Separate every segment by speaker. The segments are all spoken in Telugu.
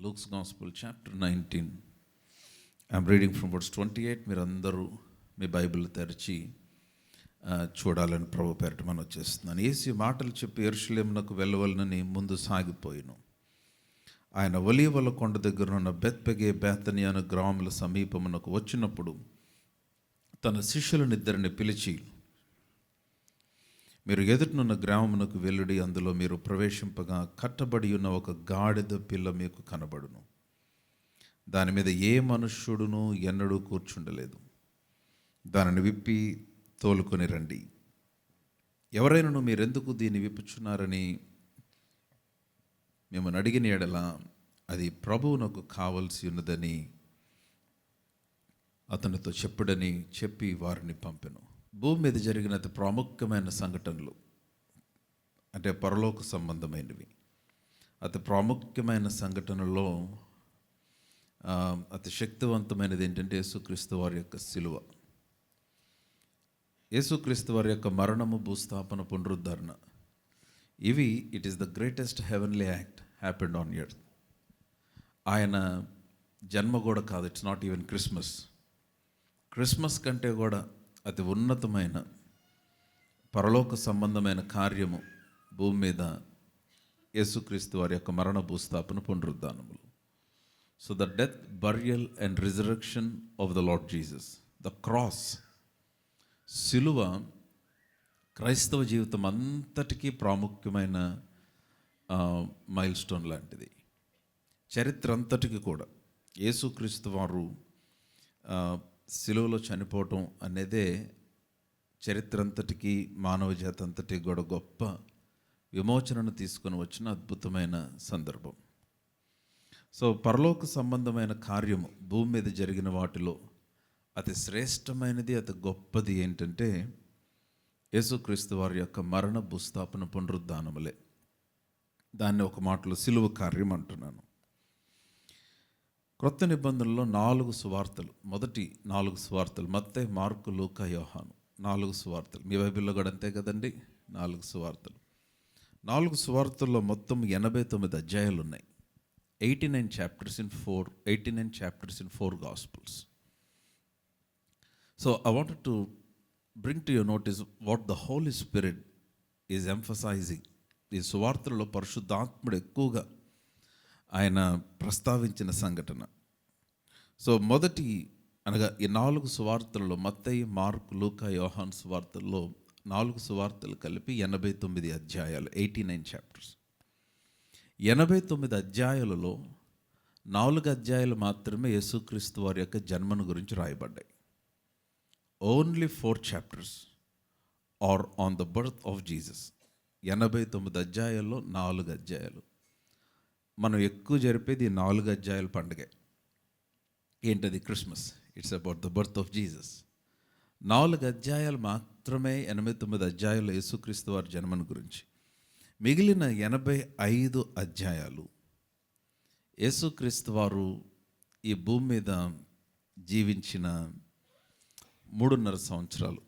Speaker 1: Luke's Gospel, chapter 19. I'm reading from verse 28. మీరందరూ మీ బైబిల్ తెరిచి చూడాలని ప్రభు పేరిట మనం వచ్చేస్తున్నాను. యేసు మాటలు చెప్పి యెరూషలేమునకు వెళ్ళవలనని ముందు సాగిపోయిను. ఆయన ఒలీవల కొండ దగ్గర ఉన్న బెత్పెగే బేతనియా అను గ్రామముల సమీపమునకు వచ్చినప్పుడు తన శిష్యులనిద్దరిని పిలిచి, మీరు ఎదుటనున్న గ్రామమునకు వెళ్ళుడి, అందులో మీరు ప్రవేశింపగా కట్టబడి ఉన్న ఒక గాడిద పిల్ల మీకు కనబడును. దాని మీద ఏ మనుష్యుడును ఎన్నడూ కూర్చుండలేదు. దానిని విప్పి తోలుకొని రండి. ఎవరైనాను మీరెందుకు దీన్ని విప్పుచున్నారని మిమ్మల్ని అడిగిన ఎడల అది ప్రభువునకు కావలసి ఉన్నదని అతనితో చెప్పుడని చెప్పి వారిని పంపెను. భూమి మీద జరిగిన అతి ప్రాముఖ్యమైన సంఘటనలు, అంటే పరలోక సంబంధమైనవి. అతి ప్రాముఖ్యమైన సంఘటనలో అతి శక్తివంతమైనది ఏంటంటే యేసుక్రీస్తు వారి యొక్క సిలువ, యేసుక్రీస్తు వారి యొక్క మరణము, భూస్థాపన, పునరుద్ధరణ. ఇవి it is the greatest heavenly act happened on earth. ఆయన జన్మ కూడా కాదు, ఇట్స్ నాట్ ఈవెన్ క్రిస్మస్ కంటే కూడా అతి ఉన్నతమైన పరలోక సంబంధమైన కార్యము భూమి మీద యేసుక్రీస్తు వారి యొక్క మరణ, భూస్థాపన, పునరుద్ధానములు. So the death, burial and resurrection of the lord Jesus, the cross, సిలువ క్రైస్తవ జీవితం అంతటికీ ప్రాముఖ్యమైన మైల్ స్టోన్ లాంటిది. చరిత్ర అంతటికి కూడా యేసుక్రీస్తు వారు సిలువలో చనిపోవటం అనేదే చరిత్ర అంతటికీ, మానవ జాతి అంతటికి కూడా గొప్ప విమోచనను తీసుకొని వచ్చిన అద్భుతమైన సందర్భం. సో పరలోక సంబంధమైన కార్యము భూమి మీద జరిగిన వాటిలో అతి శ్రేష్టమైనది, అతి గొప్పది ఏంటంటే యేసుక్రీస్తు వారి యొక్క మరణ, భూస్థాపన, పునరుద్ధానములే. దాన్ని ఒక మాటలో సిలువ కార్యం అంటున్నాను. క్రొత్త నిబంధనలో 4 సువార్తలు, మొదటి 4 సువార్తలు మత్తయి, మార్కు, లూకా, యోహాను, 4 సువార్తలు. మీ బైబిల్లో కూడా అంతే కదండి, 4 సువార్తలు. 4 సువార్తల్లో మొత్తం 89 అధ్యాయాలు ఉన్నాయి. 89 chapters in 4 Gospels. So I wanted to bring to your notice what the Holy Spirit is emphasizing. ఈ సువార్తలలో పరిశుద్ధాత్ముడు ఎక్కువగా ఆయన ప్రస్తావించిన సంఘటన. సో మొదటి అనగా ఈ 4 సువార్తలలో మత్తయి, మార్కు, లూకా, యోహాను సువార్తల్లో 4 సువార్తలు కలిపి 89 అధ్యాయాలు, 89 chapters. 89 అధ్యాయాలలో 4 అధ్యాయాలు మాత్రమే యేసుక్రీస్తు వారి యొక్క జన్మను గురించి రాయబడ్డాయి. Only 4 chapters are on the birth of Jesus. 89 అధ్యాయాల్లో 4 అధ్యాయాలు. మనం ఎక్కువ జరిపేది 4 అధ్యాయాల పండుగ. ఏంటది? Christmas. It's about the birth of Jesus. 4 అధ్యాయాలు మాత్రమే 89 అధ్యాయాలు యేసుక్రీస్తు వారి జన్మను గురించి. మిగిలిన 85 అధ్యాయాలు యేసుక్రీస్తు వారు ఈ భూమి మీద జీవించిన 3.5 సంవత్సరాలు,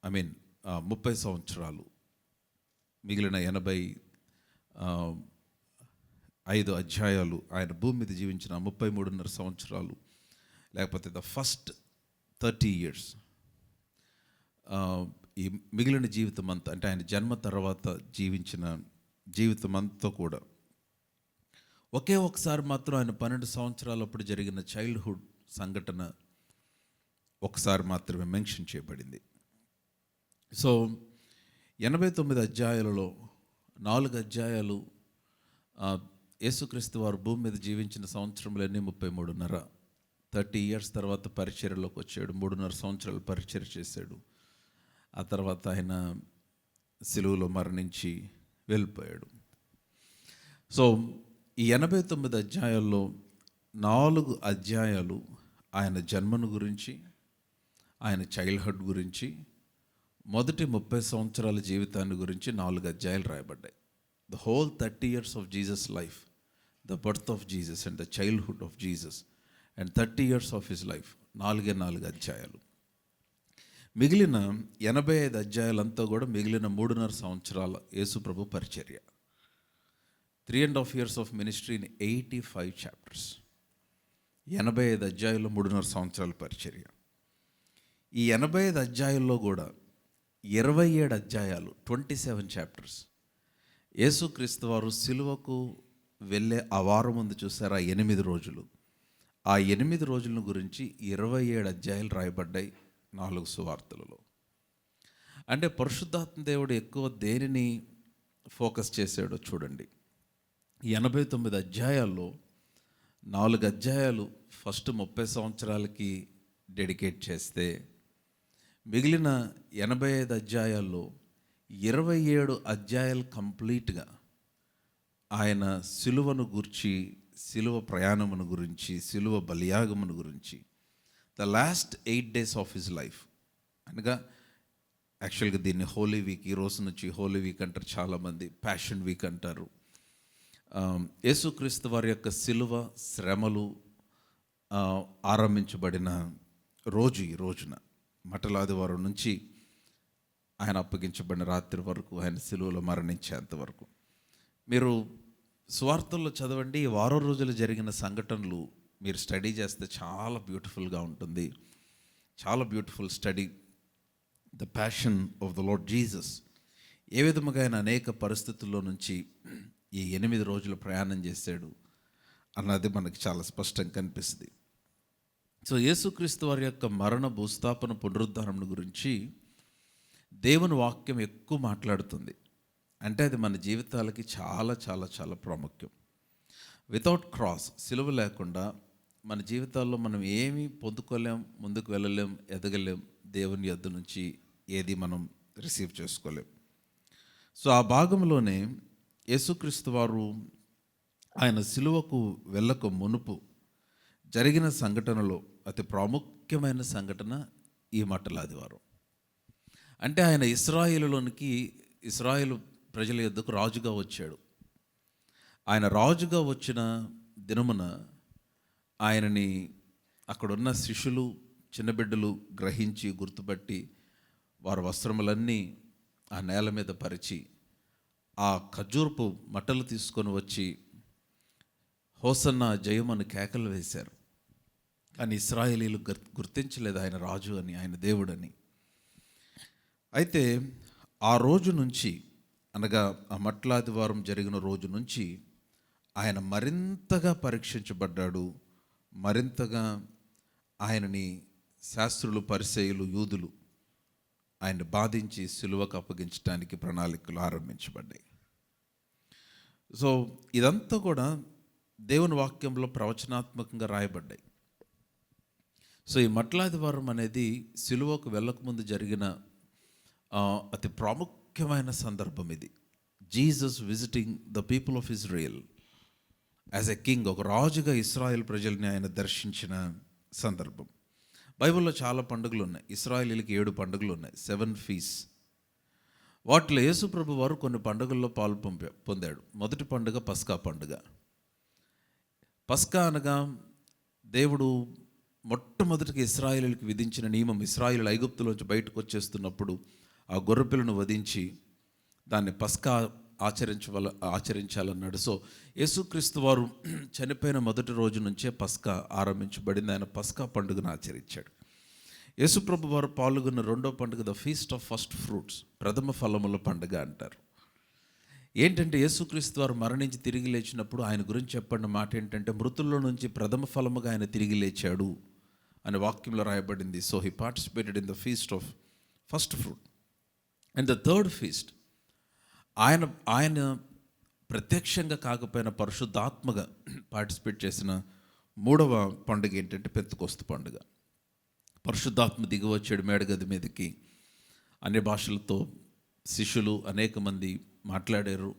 Speaker 1: 30 సంవత్సరాలు. మిగిలిన 85 అధ్యాయాలు ఆయన భూమి మీద జీవించిన 33.5 సంవత్సరాలు, లేకపోతే ద ఫస్ట్ 30 years. ఈ మిగిలిన జీవితం అంతా, అంటే ఆయన జన్మ తర్వాత జీవించిన జీవితం అంతా కూడా ఒకే ఒకసారి మాత్రం ఆయన 12 సంవత్సరాలప్పుడు జరిగిన చైల్డ్హుడ్ సంఘటన ఒకసారి మాత్రమే మెన్షన్ చేయబడింది. సో 89 అధ్యాయాలలో 4 అధ్యాయాలు యేసుక్రీస్తు వారు భూమి మీద జీవించిన సంవత్సరములన్నీ 33.5. 30 years తర్వాత పరిచర్యలోకి వచ్చాడు. 3.5 సంవత్సరాలు పరిచర్య చేశాడు. ఆ తర్వాత ఆయన సిలువలో మరణించి వెళ్ళిపోయాడు. సో ఈ 89 అధ్యాయాల్లో 4 అధ్యాయాలు ఆయన జన్మను గురించి, ఆయన చైల్డ్హుడ్ గురించి, మొదటి 30 సంవత్సరాల జీవితాన్ని గురించి 4 అధ్యాయాలు రాయబడ్డాయి. The whole 30 years of Jesus life, the birth of Jesus and the childhood of Jesus and 30 years of his life, 4 అధ్యాయాలు. మిగిలిన 85 అధ్యాయాలంతా కూడా మిగిలిన 3.5 సంవత్సరాల యేసు ప్రభు పరిచర్య. 3.5 years of ministry in 85 chapters. 85 అధ్యాయుల్లో 3.5 సంవత్సరాల పరిచర్య. ఈ 85 అధ్యాయుల్లో కూడా 27 అధ్యాయాలు, 27 చాప్టర్స్, యేసుక్రీస్తు వారు సిలువకు వెళ్ళే ఆ వారం ముందు చూసారా 8 రోజులు. ఆ 8 రోజులను గురించి 27 అధ్యాయాలు రాయబడ్డాయి 4 సువార్తలలో. అంటే పరిశుద్ధాత్మ దేవుడు ఎక్కువ దేనిని ఫోకస్ చేశాడో చూడండి. 89 అధ్యాయాల్లో 4 అధ్యాయాలు ఫస్ట్ 30 సంవత్సరాలకి డెడికేట్ చేస్తే, మిగిలిన 85 అధ్యాయాల్లో 27 అధ్యాయాలు కంప్లీట్గా ఆయన సిలువను గురించి, సిలువ ప్రయాణమును గురించి, సిలువ బలియాగమును గురించి, the last 8 days of his life. అనగా యాక్చువల్గా దీన్ని హోలీ వీక్, ఈ రోజు నుంచి హోలీ వీక్ అంటారు చాలామంది, ప్యాషన్ వీక్ అంటారు. యేసుక్రీస్తు వారి యొక్క సిలువ శ్రమలు ఆరంభించబడిన రోజు ఈ రోజున, మటలాదివారం నుంచి ఆయన అప్పగించబడిన రాత్రి వరకు, ఆయన సిలువలో మరణించేంత వరకు. మీరు సువార్తల్లో చదవండి, ఈ వారం రోజులు జరిగిన సంఘటనలు మీరు స్టడీ చేస్తే చాలా బ్యూటిఫుల్గా ఉంటుంది. చాలా beautiful study. The passion of the lord Jesus, ఏ విధముగా ఆయన అనేక పరిస్థితుల్లో నుంచి ఈ 8 రోజులు ప్రయాణం చేశాడు అన్నది మనకి చాలా స్పష్టంగా కనిపిస్తుంది. సో యేసుక్రీస్తు వారి యొక్క మరణ, భూస్థాపన, పునరుద్ధానం గురించి దేవుని వాక్యం ఎక్కువ మాట్లాడుతుంది. అంటే అది మన జీవితాలకి చాలా చాలా చాలా ప్రాముఖ్యం. వితౌట్ క్రాస్, సిలువ లేకుండా మన జీవితాల్లో మనం ఏమీ పొందుకోలేం, ముందుకు వెళ్ళలేం, ఎదగలేం. దేవుని యొద్ద నుంచి ఏది మనం రిసీవ్ చేసుకోలేం. సో ఆ భాగంలోనే యేసుక్రీస్తు వారు ఆయన సిలువకు వెళ్ళక మునుపు జరిగిన సంఘటనలో అతి ప్రాముఖ్యమైన సంఘటన ఈ మట్టలాదివారం. అంటే ఆయన ఇశ్రాయేలు ప్రజల యొద్దకు రాజుగా వచ్చాడు. ఆయన రాజుగా వచ్చిన దినమున ఆయనని అక్కడున్న శిష్యులు, చిన్నబిడ్డలు గ్రహించి, గుర్తుపట్టి, వారి వస్త్రములన్నీ ఆ నేల మీద పరిచి, ఆ ఖర్జూరపు మట్టలు తీసుకొని వచ్చి హోసన్న జయమని కేకలు వేశారు. కానీ ఇశ్రాయేలీలు గుర్తించలేదు ఆయన రాజు అని, ఆయన దేవుడని. అయితే ఆ రోజు నుంచి, అనగా ఆ మట్లాదివారం జరిగిన రోజు నుంచి ఆయన మరింతగా పరీక్షించబడ్డాడు. మరింతగా ఆయనని శాస్త్రులు, పరిసయ్యులు, యూదులు ఆయన్ని బాధించి సిలువకు అప్పగించడానికి ప్రణాళికలు ఆరంభించబడ్డాయి. సో ఇదంతా కూడా దేవుని వాక్యంలో ప్రవచనాత్మకంగా రాయబడ్డాయి. సో ఈ మట్లాదివారం అనేది సిలువకు వెళ్ళకముందు జరిగిన అతి ప్రాముఖ్యమైన సందర్భం ఇది. Jesus visiting the people of Israel as a king, ఒక రాజుగా ఇశ్రాయేల్ ప్రజల్ని ఆయన దర్శించిన సందర్భం. బైబిల్లో చాలా పండుగలు ఉన్నాయి. ఇశ్రాయేలీలకి 7 పండుగలు ఉన్నాయి, 7 feasts. వాటిలో యేసుప్రభు వారు కొన్ని పండుగల్లో పాలు పొందాడు. మొదటి పండుగ పస్కా పండుగ. పస్కా అనగా దేవుడు మొట్టమొదటిగా ఇశ్రాయేలీలకు విధించిన నియమం. ఇశ్రాయేలు ఐగుప్తులోంచి బయటకు వచ్చేస్తున్నప్పుడు ఆ గొర్రెపిల్లను వధించి దాన్ని పస్కా ఆచరించాలన్నాడు. సో యేసుక్రీస్తు వారు చనిపోయిన మొదటి రోజు నుంచే పస్కా ఆరంభించబడింది. ఆయన పస్కా పండుగను ఆచరించాడు. యేసుప్రభు వారు పాల్గొన్న రెండో పండుగ the feast of first fruits, ప్రథమ ఫలముల పండుగ అంటారు. ఏంటంటే యేసుక్రీస్తు వారు మరణించి తిరిగి లేచినప్పుడు ఆయన గురించి చెప్పిన మాట ఏంటంటే, మృతుల్లో నుంచి ప్రథమ ఫలముగా ఆయన తిరిగి లేచాడు అనే వాక్యంలో రాయబడింది. So he participated in the feast of first fruit. And the third feast, ఆయన ప్రత్యక్షంగా కాకపోయినా పరిశుద్ధాత్మగా పార్టిసిపేట్ చేసిన మూడవ పండుగ ఏంటంటే పెంతెకోస్తు పండుగ. పరిశుద్ధాత్మ దిగి వచ్చాడు మేడగది మీదకి. అన్ని భాషలతో శిష్యులు అనేక మంది మాట్లాడారు.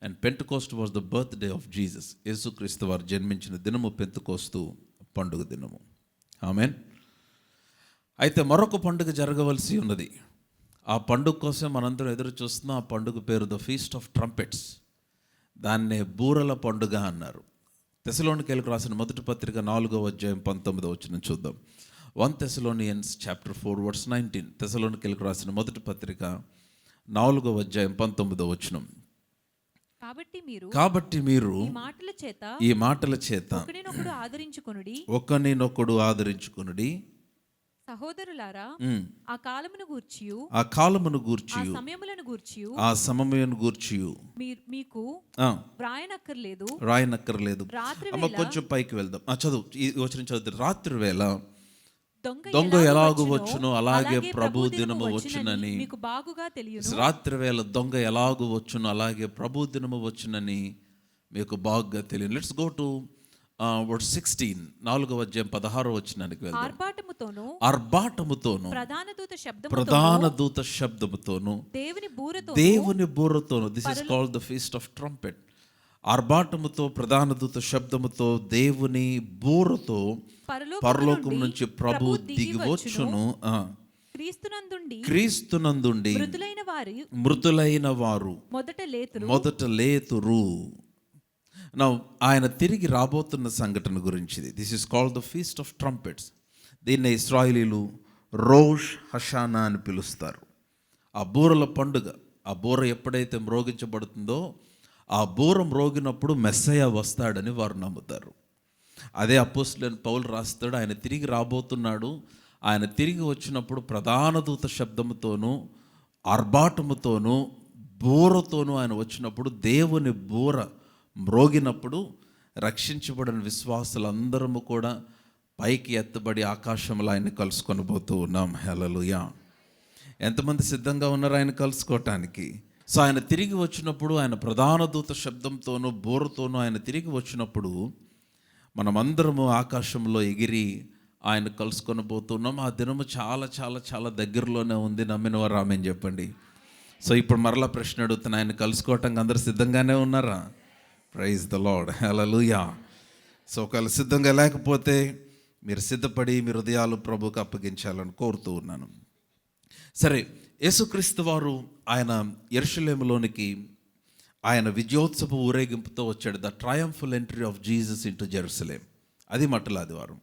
Speaker 1: And Pentecost was the birth day of Jesus. యేసుక్రీస్తు వారు జన్మించిన దినము పెంతెకోస్తు పండుగ దినము. ఆమేన్. అయితే మరొక పండుగ జరగవలసి ఉన్నది. ఆ పండుగ కోసం మనందరం ఎదురు చూస్తున్నాం. ఆ పండుగ పేరు ద ఫీస్ట్ ఆఫ్ ట్రంపెట్స్. దాన్నే బూరల పండుగ అన్నారు. తెస్సలోనికీయులకు రాసిన మొదటి పత్రిక 4వ అధ్యాయం 19వ వచనం చూద్దాం. 1 Thessalonians chapter 4 verse 19. తెస్సలోనికీయులకు రాసిన మొదటి పత్రిక 4వ అధ్యాయం 19వ వచనం. కాబట్టి మీరు ఈ మాటల చేత ఒకరినొకడు ఆదరించుకొనుడి.
Speaker 2: సహోదరులారా, ఆ కాలమును గూర్చి
Speaker 1: ఆ సమయమును గూర్చి
Speaker 2: మీకు వ్రాయనక్కర్లేదు.
Speaker 1: అమ్మ కొంచెం పైకి వెళ్దాం. చదువు, ఈ వచనం చదువు. రాత్రి వేళ దొంగ ఎలాగూ వచ్చును అలాగే ప్రభు దినము వచ్చునని
Speaker 2: మీకు బాగుగా తెలియను.
Speaker 1: రాత్రి వేళ దొంగ ఎలాగూ వచ్చును అలాగే ప్రభు దినము వచ్చునని మీకు బాగుగా తెలియను. లెట్స్ గో టు వర్స్ 16, 4వ అధ్యాయం 16వ వచనానికి వెళ్దాం. ఆర్భాటముతోను ప్రధాన దూత శబ్దముతోను దేవుని బూరతోను. This is called the feast of trumpet. ఆర్భాటముతో ప్రధాన దూత శబ్దముతో దేవుని బూరతో పరలోకం నుంచి ప్రభు దిగివచ్చును. క్రీస్తునందుండి మృతులైన వారు మొదట లేతురు. ఆయన తిరిగి రాబోతున్న సంఘటన గురించి. This is called the feast of trumpets. దీన్ని ఇశ్రాయేలీలు రోష్ హషానా అని పిలుస్తారు. ఆ బూరల పండుగ. ఆ బూర ఎప్పుడైతే మ్రోగించబడుతుందో ఆ బూర మ్రోగినప్పుడు మెస్సయ్య వస్తాడని వారు నమ్ముతారు. అదే అపోస్తలుడైన పౌలు రాస్తాడు, ఆయన తిరిగి రాబోతున్నాడు. ఆయన తిరిగి వచ్చినప్పుడు ప్రధాన దూత శబ్దముతోనూ ఆర్భాటముతోనూ బూరతోనూ ఆయన వచ్చినప్పుడు, దేవుని బూర మ్రోగినప్పుడు రక్షించబడిన విశ్వాసులందరము కూడా పైకి ఎత్తబడి ఆకాశంలో ఆయన్ని కలుసుకొని పోతూ ఉన్నాం. హల్లెలూయా. ఎంతమంది సిద్ధంగా ఉన్నారు ఆయన కలుసుకోవటానికి? సో ఆయన తిరిగి వచ్చినప్పుడు, ఆయన ప్రధాన దూత శబ్దంతోనూ బూరతోనూ ఆయన తిరిగి వచ్చినప్పుడు మనమందరము ఆకాశంలో ఎగిరి ఆయన కలుసుకొని పోతున్నాం. ఆ దినము చాలా చాలా చాలా దగ్గరలోనే ఉంది. నమ్మిన వారు ఆమేన్ చెప్పండి. సో ఇప్పుడు మరలా ప్రశ్న అడుగుతున్నా, ఆయన కలుసుకోవటానికి అందరు సిద్ధంగానే ఉన్నారా? Praise the Lord. Hallelujah. So ఒకవేళ సిద్ధంగా లేకపోతే మీరు సిద్ధపడి మీ హృదయాలు ప్రభువుకు అప్పగించాలని కోరుతూ ఉన్నాను. సరే, యేసుక్రీస్తు వారు ఆయన యెరూషలేములోనికి ఆయన విజయోత్సవ ఊరేగింపుతో వచ్చాడు. The triumphal entry of Jesus into Jerusalem. అది మట్టల ఆదివారం.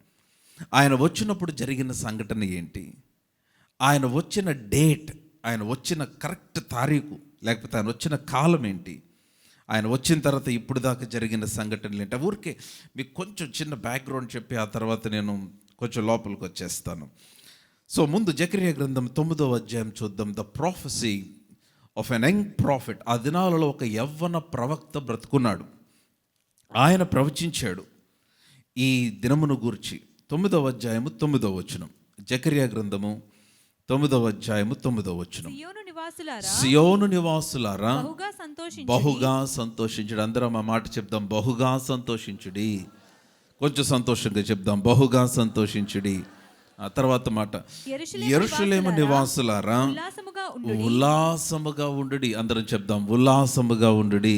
Speaker 1: ఆయన వచ్చినప్పుడు జరిగిన సంఘటన ఏంటి? ఆయన వచ్చిన డేట్, ఆయన వచ్చిన కరెక్ట్ తారీఖు, లేకపోతే ఆయన వచ్చిన కాలం ఏంటి? ఆయన వచ్చిన తర్వాత ఇప్పుడు దాకా జరిగిన సంఘటనలు ఏంటి? ఊరికే మీకు కొంచెం చిన్న బ్యాక్గ్రౌండ్ చెప్పి ఆ తర్వాత నేను కొంచెం లోపలికి వచ్చేస్తాను. సో ముందు జకరియా గ్రంథం 9వ అధ్యాయం చూద్దాం. The prophecy of N young profit. ఆ దినాలలో ఒక యవ్వన ప్రవక్త బ్రతుకున్నాడు. ఆయన ప్రవచించాడు ఈ దినమును గూర్చి. 9వ అధ్యాయము 9వ వచనం. జకరియా గ్రంథము 9వ అధ్యాయము 9వ వచనం. సియోను నివాసులారా బహుగా సంతోషించుడి. అందరం ఆ మాట చెప్దాం, బహుగా సంతోషించుడి. కొంచెం సంతోషంగా చెప్దాం, బహుగా సంతోషించుడి. ఆ తర్వాత మాట, యెరూషలేము నివాసులారా ఉల్లాసముగా ఉండుడి. అందరం చెప్దాం, ఉల్లాసముగా ఉండుడి.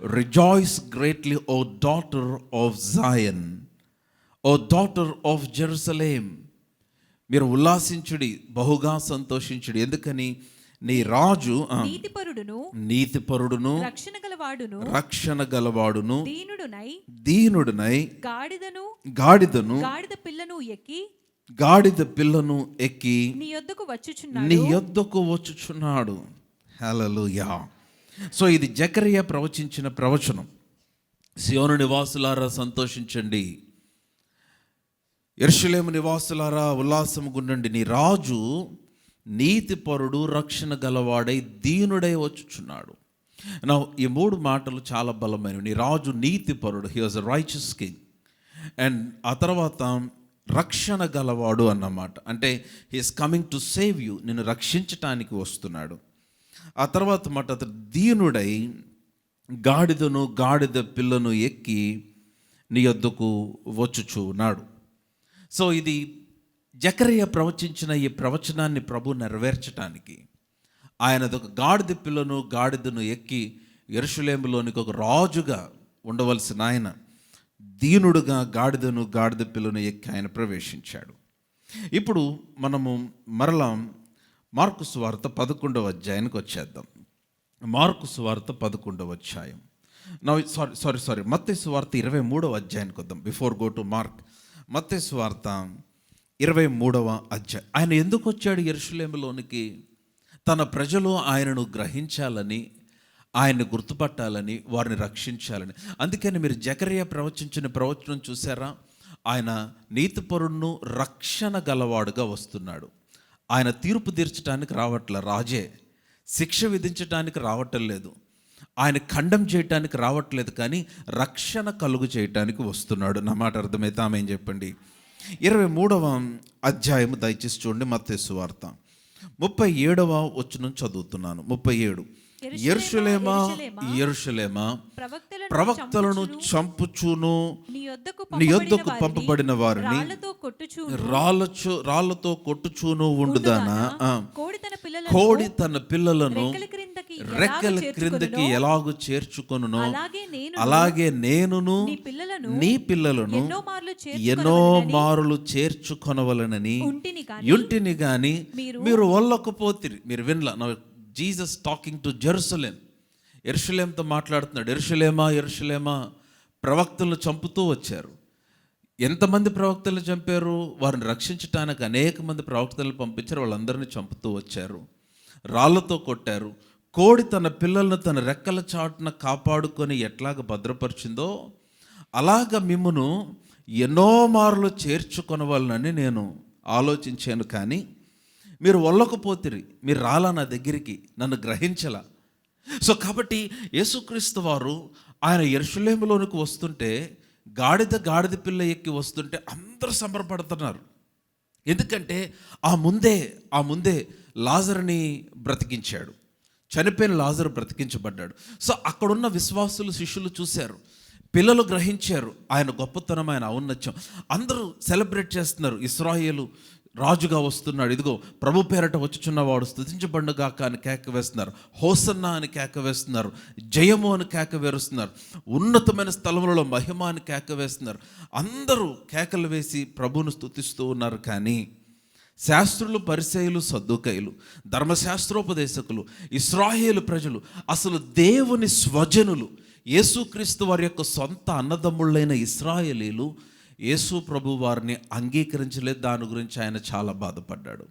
Speaker 1: Rejoice greatly O daughter of Zion, O daughter of Jerusalem. మీరు ఉల్లాసించుడి, బహుగా సంతోషించుడి. ఎందుకని? నీ రాజు నీతిపరుడును రక్షణ గలవాడును దీనుడునై గాడిద పిల్లను ఎక్కి నీ యొద్దకు వచ్చుచున్నాడు. హల్లెలూయా. సో ఇది జకరియా ప్రవచించిన ప్రవచనం. సియోను నివాసులారా సంతోషించండి, యెరూషలేము నివాసులారా ఉల్లాసముగుండండి. నీ రాజు నీతిపరుడు రక్షణ గలవాడై దీనుడై వచ్చుచున్నాడు. నా ఈ 3 మాటలు చాలా బలమైనవి. నీ రాజు నీతిపరుడు, he was a righteous king. And ఆ తర్వాత రక్షణ గలవాడు అన్నమాట, అంటే he is coming to save you, నిన్ను రక్షించటానికి వస్తున్నాడు. ఆ తర్వాత మాట, అతడు దీనుడై గాడిద పిల్లను ఎక్కి నీ యొద్దకు వచ్చుచున్నాడు. సో ఇది జకరియా ప్రవచించిన ఈ ప్రవచనాన్ని ప్రభు నెరవేర్చడానికి ఆయనదొక గాడిదను ఎక్కి యెరూషలేములోనికి ఒక రాజుగా ఉండవలసిన ఆయన దీనుడుగా గాడిద పిల్లను ఎక్కి ఆయన ప్రవేశించాడు. ఇప్పుడు మనము మరలా మార్కు సువార్త 11వ అధ్యాయానికి వచ్చేద్దాం. మార్కు సువార్త 11వ అధ్యాయం. మత్తయి సువార్త 23వ అధ్యాయానికి వద్దాం. బిఫోర్ గో టు మార్క్, మత్తయి సువార్త 23వ అధ్యాయం. ఆయన ఎందుకు వచ్చాడు యెరూషలేములోనికి? తన ప్రజలు ఆయనను గ్రహించాలని, ఆయన్ని గుర్తుపట్టాలని, వారిని రక్షించాలని. అందుకని మీరు జకర్యా ప్రవచించిన ప్రవచనం చూసారా? ఆయన నీతిపరుడును రక్షణ గలవాడుగా వస్తున్నాడు. ఆయన తీర్పు తీర్చడానికి రావట్లే, రాజే శిక్ష విధించడానికి రావటం లేదు, ఆయన ఖండం చేయటానికి రావట్లేదు, కానీ రక్షణ కలుగు చేయటానికి వస్తున్నాడు. నా మాట అర్థమైతే ఆమె చెప్పండి. 23వ అధ్యాయము దయచేసి చూడండి, మత్తయి సువార్త 37వ వచనం చదువుతున్నాను. 37. యెరూషలేమా యెరూషలేమా, ప్రవక్తలను చంపుచూను, నీ యొద్దకు పంపబడిన వారిని రాళ్లతో కొట్టుచూను ఉండుదానా? కోడి తన పిల్లలను రెక్కల క్రిందకి ఎలాగూ చేర్చుకొనునో, అలాగే నేనును నీ పిల్లలను ఎన్నో మారులు చేర్చుకొనవలనని యుంటిని గాని మీరు వల్లకపోతిరి. మీరు వినలా? Jesus talking to Jerusalem. యెరూషలేంతో మాట్లాడుతున్నాడు. యెరూషలేమా యెరూషలేమా, ప్రవక్తలను చంపుతూ వచ్చారు. ఎంతమంది ప్రవక్తలను చంపారు? వారిని రక్షించడానికి అనేక మంది ప్రవక్తలను పంపించారు. వాళ్ళందరినీ చంపుతూ వచ్చారు, రాళ్లతో కొట్టారు. కోడి తన పిల్లలను తన రెక్కల చాటున కాపాడుకొని ఎట్లాగ భద్రపరిచిందో, అలాగ మిమ్మును ఎన్నో మార్లు చేర్చుకొనవాలని నేను ఆలోచించాను, కానీ మీరు వల్లకపోతిరి, మీరు రాలా నా దగ్గరికి, నన్ను గ్రహించలా. సో కాబట్టి యేసుక్రీస్తు వారు ఆయన యెరూషలేములోనికి వస్తుంటే, గాడిద పిల్ల ఎక్కి వస్తుంటే అందరూ సంబరపడుతున్నారు. ఎందుకంటే ఆ ముందే లాజరుని బ్రతికించాడు. చనిపోయిన లాజరు బ్రతికించబడ్డాడు. సో అక్కడున్న విశ్వాసులు, శిష్యులు చూశారు, పిల్లలు గ్రహించారు ఆయన గొప్పతనం, ఆయన ఔన్నత్యం. అందరూ సెలబ్రేట్ చేస్తున్నారు. ఇశ్రాయేలు రాజుగా వస్తున్నాడు, ఇదిగో ప్రభు పేరట వచ్చుచున్నవాడు స్తుతించబడుగాక అని కేక వేస్తున్నారు, హోసన్నా అని కేక వేస్తున్నారు, జయము అని కేక వేరుస్తున్నారు, ఉన్నతమైన స్థలములలో మహిమ అని కేక వేస్తున్నారు. అందరూ కేకలు వేసి ప్రభువును స్తుతిస్తూ ఉన్నారు. కానీ శాస్త్రులు, పరిసయ్యులు, సద్దూకయ్యులు, ధర్మశాస్త్రోపదేశకులు, ఇశ్రాయేలు ప్రజలు, అసలు దేవుని స్వజనులు, యేసుక్రీస్తు వారి యొక్క సొంత అన్నదమ్ముళ్ళైన ఇశ్రాయేలీలు యేసు ప్రభు వారిని అంగీకరించలేదు. దాని గురించి ఆయన చాలా బాధపడ్డాడు.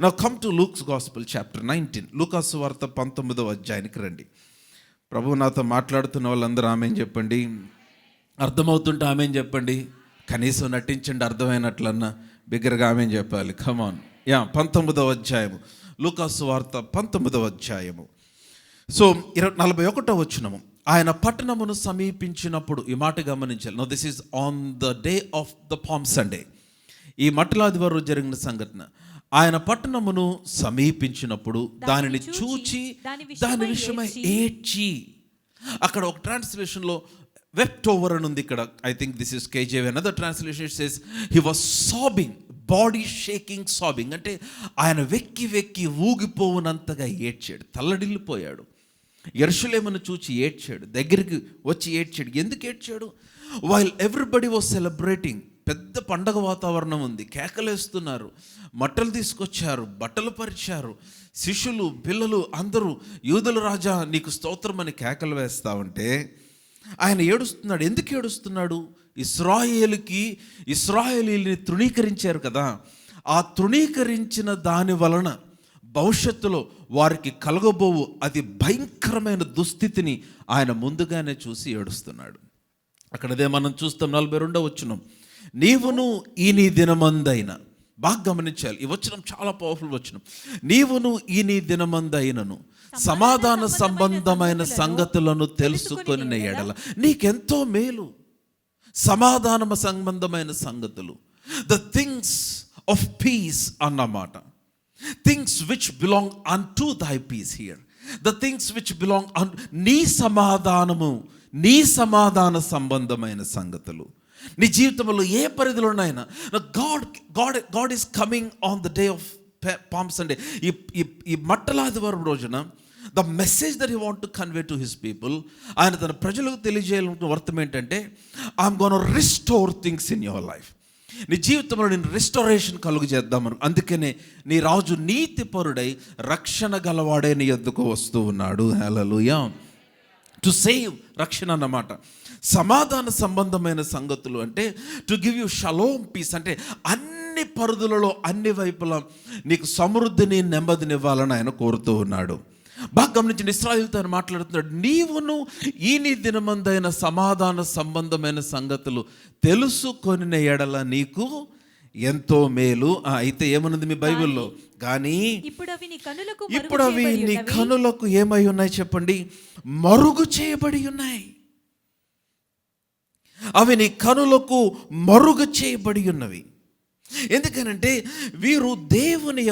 Speaker 1: Now come to Luke's gospel chapter 19. లూకాసు వార్త 19వ అధ్యాయానికి రండి. ప్రభు నాతో మాట్లాడుతున్న వాళ్ళందరూ ఆమెన్ చెప్పండి. అర్థమవుతుంటే ఆమెన్ చెప్పండి. కనీసం నటించండి, అర్థమైనట్లన్నా బిగ్గరగా ఆమెన్ చెప్పాలి. కమాన్. 19వ అధ్యాయము, లూకాసు వార్త 19వ అధ్యాయము. సో 41వ వచనము. ఆయన పట్టణమును సమీపించినప్పుడు, ఈ మాట గమనించాలి. No this is on the day of the palm Sunday. ఈ మట్టలాదివారం జరిగిన సంఘటన. ఆయన పట్టణమును సమీపించినప్పుడు దానిని చూచి దాని విషయమై ఏడ్చి. అక్కడ ఒక ట్రాన్స్లేషన్లో వెప్ట్ ఓవర్ అని ఉంది. ఇక్కడ I think this is KJV. Another translation says he was sobbing, body shaking, sobbing అంటే ఆయన వెక్కి ఊగిపోవునంతగా ఏడ్చాడు, తల్లడిల్లిపోయాడు. యెరూషలేమును చూచి ఏడ్చాడు, దగ్గరికి వచ్చి ఏడ్చాడు. ఎందుకు ఏడ్చాడు? వైల్ ఎవ్రీబడి వాజ్ సెలబ్రేటింగ్, పెద్ద పండగ వాతావరణం ఉంది, కేకలేస్తున్నారు, మట్టలు తీసుకొచ్చారు, బట్టలు పరిచారు, శిష్యులు, పిల్లలు అందరూ యూదుల రాజా నీకు స్తోత్రం అని కేకలు వేస్తా ఉంటే ఆయన ఏడుస్తున్నాడు. ఎందుకు ఏడుస్తున్నాడు? ఇశ్రాయేలీని తృణీకరించారు కదా, ఆ తృణీకరించిన దాని వలన భవిష్యత్తులో వారికి కలగబోవు అతి భయంకరమైన దుస్థితిని ఆయన ముందుగానే చూసి ఏడుస్తున్నాడు. అక్కడదే మనం చూస్తాం. 42వ వచనం. నీవును ఈ నీ దినమందైన, బాగా గమనించాలి, ఈ వచనం చాలా పవర్ఫుల్ వచనం. నీవును ఈ నీ దినమందైనను సమాధాన సంబంధమైన సంగతులను తెలుసుకొని ఎడల నీకెంతో మేలు. సమాధాన సంబంధమైన సంగతులు, ద థింగ్స్ ఆఫ్ పీస్ అన్నమాట. Things which belong unto thy peace here. The things which belong unto నీ సమాధానము, నీ సమాధాన సంబంధమైన సంగతులు నీ జీవితంలో ఏ పరిధిలోనైనా. God is coming on the day of Palm Sunday. ఈ మట్టలాదివారం రోజున the message that he want to convey to his people, ఆయన తన ప్రజలకు తెలియజేయాలనుకున్న అర్థం ఏంటంటే, I'm going to restore things in your life. నీ జీవితంలో నేను రెస్టోరేషన్ కలుగు చేద్దామను. అందుకనే నీ రాజు నీతిపరుడై రక్షణ గలవాడే నీ యొద్దకు వస్తూ ఉన్నాడు. హల్లెలూయా. టు సేవ్, రక్షణ అన్నమాట. సమాధాన సంబంధమైన సంగతులు అంటే to give you shalom, peace అంటే అన్ని పరిధులలో, అన్ని వైపులా నీకు సమృద్ధిని, నెమ్మదినివ్వాలని ఆయన కోరుతూ ఉన్నాడు. బాగా గమనించండి, ఇశ్రాయేలుతో ఆయన మాట్లాడుతున్నాడు, నీవును ఈ నీ దినమందైన సమాధాన సంబంధమైన సంగతులు తెలుసుకొనిన ఎడల నీకు ఎంతో మేలు. అయితే ఏమన్నది మీ బైబిల్లో, కానీ
Speaker 2: ఇప్పుడు
Speaker 1: అవి నీ కనులకు ఏమై ఉన్నాయి చెప్పండి, మరుగు చేయబడి ఉన్నాయి. అవి నీ కనులకు మరుగు చేయబడి ఉన్నవి. ఎందుకనంటే వీరు దేవుని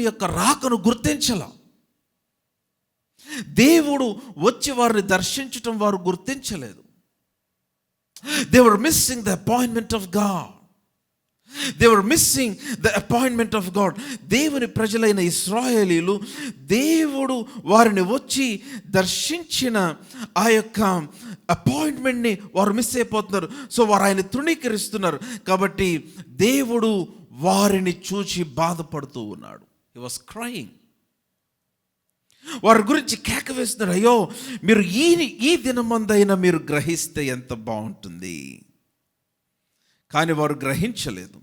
Speaker 1: యొక్క రాకను గుర్తించాల. దేవుడు వచ్చి వారిని దర్శించటం వారు గుర్తించలేదు. They were missing the appointment of God. They were missing the appointment of God. దేవుని ప్రజలైన ఇశ్రాయేలీలు దేవుడు వారిని వచ్చి దర్శించిన ఆ యొక్క అపాయింట్మెంట్ని వారు మిస్ అయిపోతున్నారు. సో వారు ఆయన తృణీకరిస్తున్నారు. కాబట్టి దేవుడు వారిని చూచి బాధపడుతూ ఉన్నాడు. He was crying. వారి గురించి కేక వేస్తున్నారు, అయ్యో మీరు ఈ దినమందైనా మీరు గ్రహిస్తే ఎంత బాగుంటుంది. కానీ వారు గ్రహించలేదు.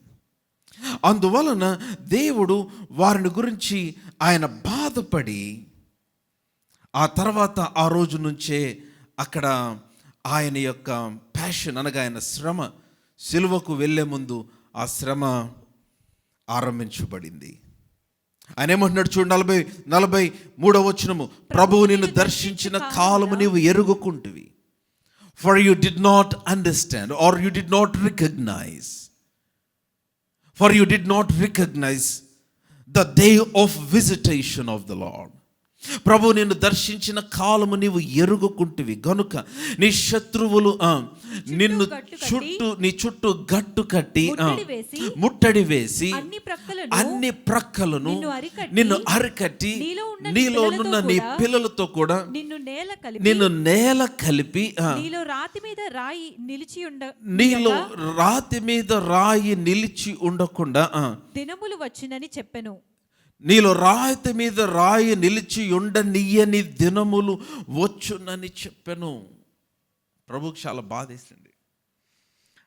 Speaker 1: అందువలన దేవుడు వారిని గురించి ఆయన బాధపడి ఆ తర్వాత ఆ రోజు నుంచే అక్కడ ఆయన యొక్క ప్యాషన్ అనగా ఆయన శ్రమ, సిలువకు వెళ్ళే ముందు ఆ శ్రమ ఆరంభించబడింది. ఆయన ఏమంటున్నాడు చూడండి, 43వ వచనము, ప్రభువు నిన్ను దర్శించిన కాలము నీవు ఎరుగుకుంటువి. For you did not understand, or you did not recognize. For you did not recognize the day of visitation of the Lord. ప్రభు నిన్ను దర్శించిన కాలము నీవు ఎరుగుకుంటువి గనుక నీ శత్రువులు నీ చుట్టూ గట్టు కట్టి ముట్టడి వేసి అన్ని ప్రక్కలను నిన్ను అరికట్టి నీలో ఉన్న నీ పిల్లలతో కూడా నిన్ను నేల కలిపి నీలో రాతి మీద రాయి నిలిచి ఉండకుండా
Speaker 2: దినములు వచ్చినని చెప్పెను.
Speaker 1: నీలో రాతి మీద రాయి నిలిచి ఉండనియ్యని దినములు వచ్చునని చెప్పెను. ప్రభుకు చాలా బాధేసింది.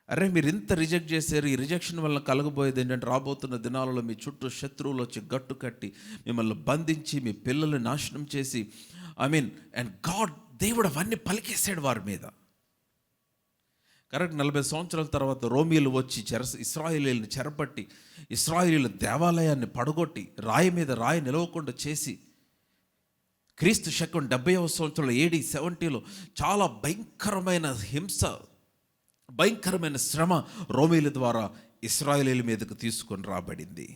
Speaker 1: అరే మీరు ఇంత రిజెక్ట్ చేశారు, ఈ రిజెక్షన్ వల్ల కలగబోయేది ఏంటంటే రాబోతున్న దినాలలో మీ చుట్టూ శత్రువులు వచ్చి గట్టు కట్టి మిమ్మల్ని బంధించి మీ పిల్లల్ని నాశనం చేసి అండ్ దేవుడు అవన్నీ పలికేసాడు వారి మీద. కరెక్ట్ 40 సంవత్సరాల తర్వాత రోమియోలు వచ్చి ఇశ్రాయేలీయులను చెరపట్టి ఇశ్రాయేలీయుల దేవాలయాన్ని పడగొట్టి రాయి మీద రాయి నిలవకుండా చేసి క్రీస్తు శకం 70వ సంవత్సరంలో AD 70లో చాలా భయంకరమైన హింస, భయంకరమైన శ్రమ రోమీయుల ద్వారా ఇశ్రాయేలీయుల మీదకు తీసుకొని రాబడింది.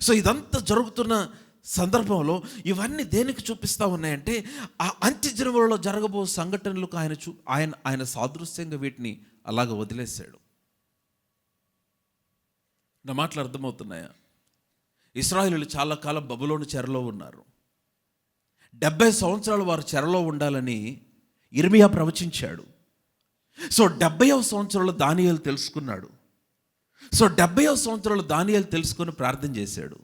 Speaker 1: సో ఇదంతా జరుగుతున్న సందర్భంలో ఇవన్నీ దేనికి చూపిస్తూ ఉన్నాయంటే ఆ అంత్యదినములలో జరగబో సంఘటనలకు ఆయన సాదృశ్యంగా వీటిని అలాగ వదిలేశాడు. నా మాటలు అర్థమవుతున్నాయా? ఇశ్రాయేలీయులు చాలా కాలం బబులోను చెరలో ఉన్నారు. 70 సంవత్సరాలు వారు చెరలో ఉండాలని ఇర్మియా ప్రవచించాడు. సో 70వ సంవత్సరంలో దానియేలు తెలుసుకున్నాడు. సో 70వ సంవత్సరంలో దానియేలు తెలుసుకొని ప్రార్థన చేశాడు.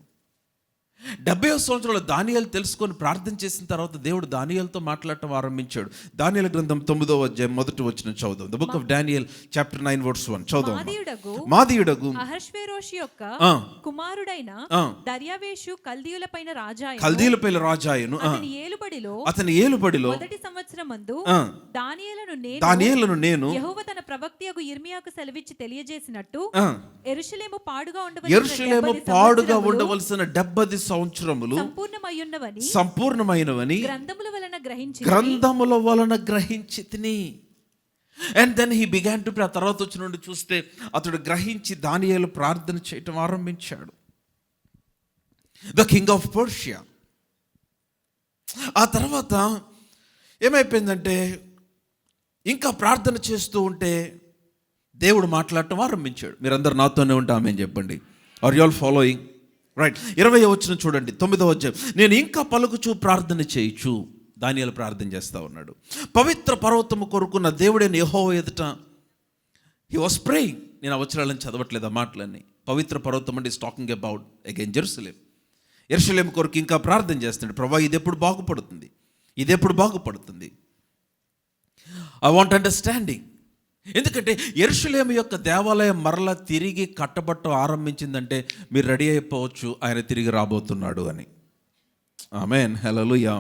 Speaker 1: 70వ సంవత్సరంలో దానియేలు తెలుసుకొని ప్రార్థన చేసిన తర్వాత దేవుడు దానియేలుతో మాట్లాడటం ఆరంభించాడు. దానియేలు గ్రంథం 9వ అధ్యాయం 1వ వచనం చదువుదాం. The book of Daniel chapter 9 verse 1 చదువుదాం. మాదీయుడగు
Speaker 2: అహష్వేరోషు యొక్క కుమారుడైన దర్యావేషు కల్దీయులపైన రాజాయను అతని ఏలుబడిలో మొదటి సంవత్సరమందు దానియేలును నేను యెహోవా తన ప్రవక్తయగు ఇర్మియాకు సెలవిచ్చి తెలియజేసినట్టు యెరూషలేము పాడుగా ఉండవలసిన 70 సంవత్సరములు సంపూర్ణమైనవని గ్రంథముల వలన గ్రహించి తిని. And then he began to pray. ఆ తర్వాత వచ్చి నుండి చూస్తే అతడు గ్రహించి దానియేలు ప్రార్థన చేయటం ఆరంభించాడు. The king of Persia. ఆ తర్వాత ఏమైపోయిందంటే ఇంకా ప్రార్థన చేస్తూ ఉంటే దేవుడు మాట్లాడటం ఆరంభించాడు. మీరందరూ నాతోనే ఉంటే ఆమె చెప్పండి. Are you all following? Right. 20వ వచనం చూడండి, 9వ అధ్యాయం. నేను ఇంకా పలుకుచూ ప్రార్థన చేయుచు, దానియేలు ప్రార్థన చేస్తూ ఉన్నాడు. పవిత్ర పర్వతము కొరకున్న దేవుడైన యెహోవా ఎదుట హీ వాస్ ప్రేయింగ్. నేను ఆ వచనాలను చదవట్లేదు, ఆ మాటలన్నీ. పవిత్ర పర్వతం అంటే ఈస్ టాకింగ్ అబౌట్ అగైన్ యెరూషలేము కొరకు ఇంకా ప్రార్థన చేస్తున్నాడు. ప్రభా ఇది ఎప్పుడు బాగుపడుతుంది, ఐ వాంట్ అండర్స్టాండింగ్. ఎందుకంటే యెరూషలేము యొక్క దేవాలయం మరలా తిరిగి కట్టబట్ట ఆరంభించిందంటే మీరు రెడీ అయిపోవచ్చు, ఆయన తిరిగి రాబోతున్నాడు అని. ఆమేన్, హల్లెలూయా.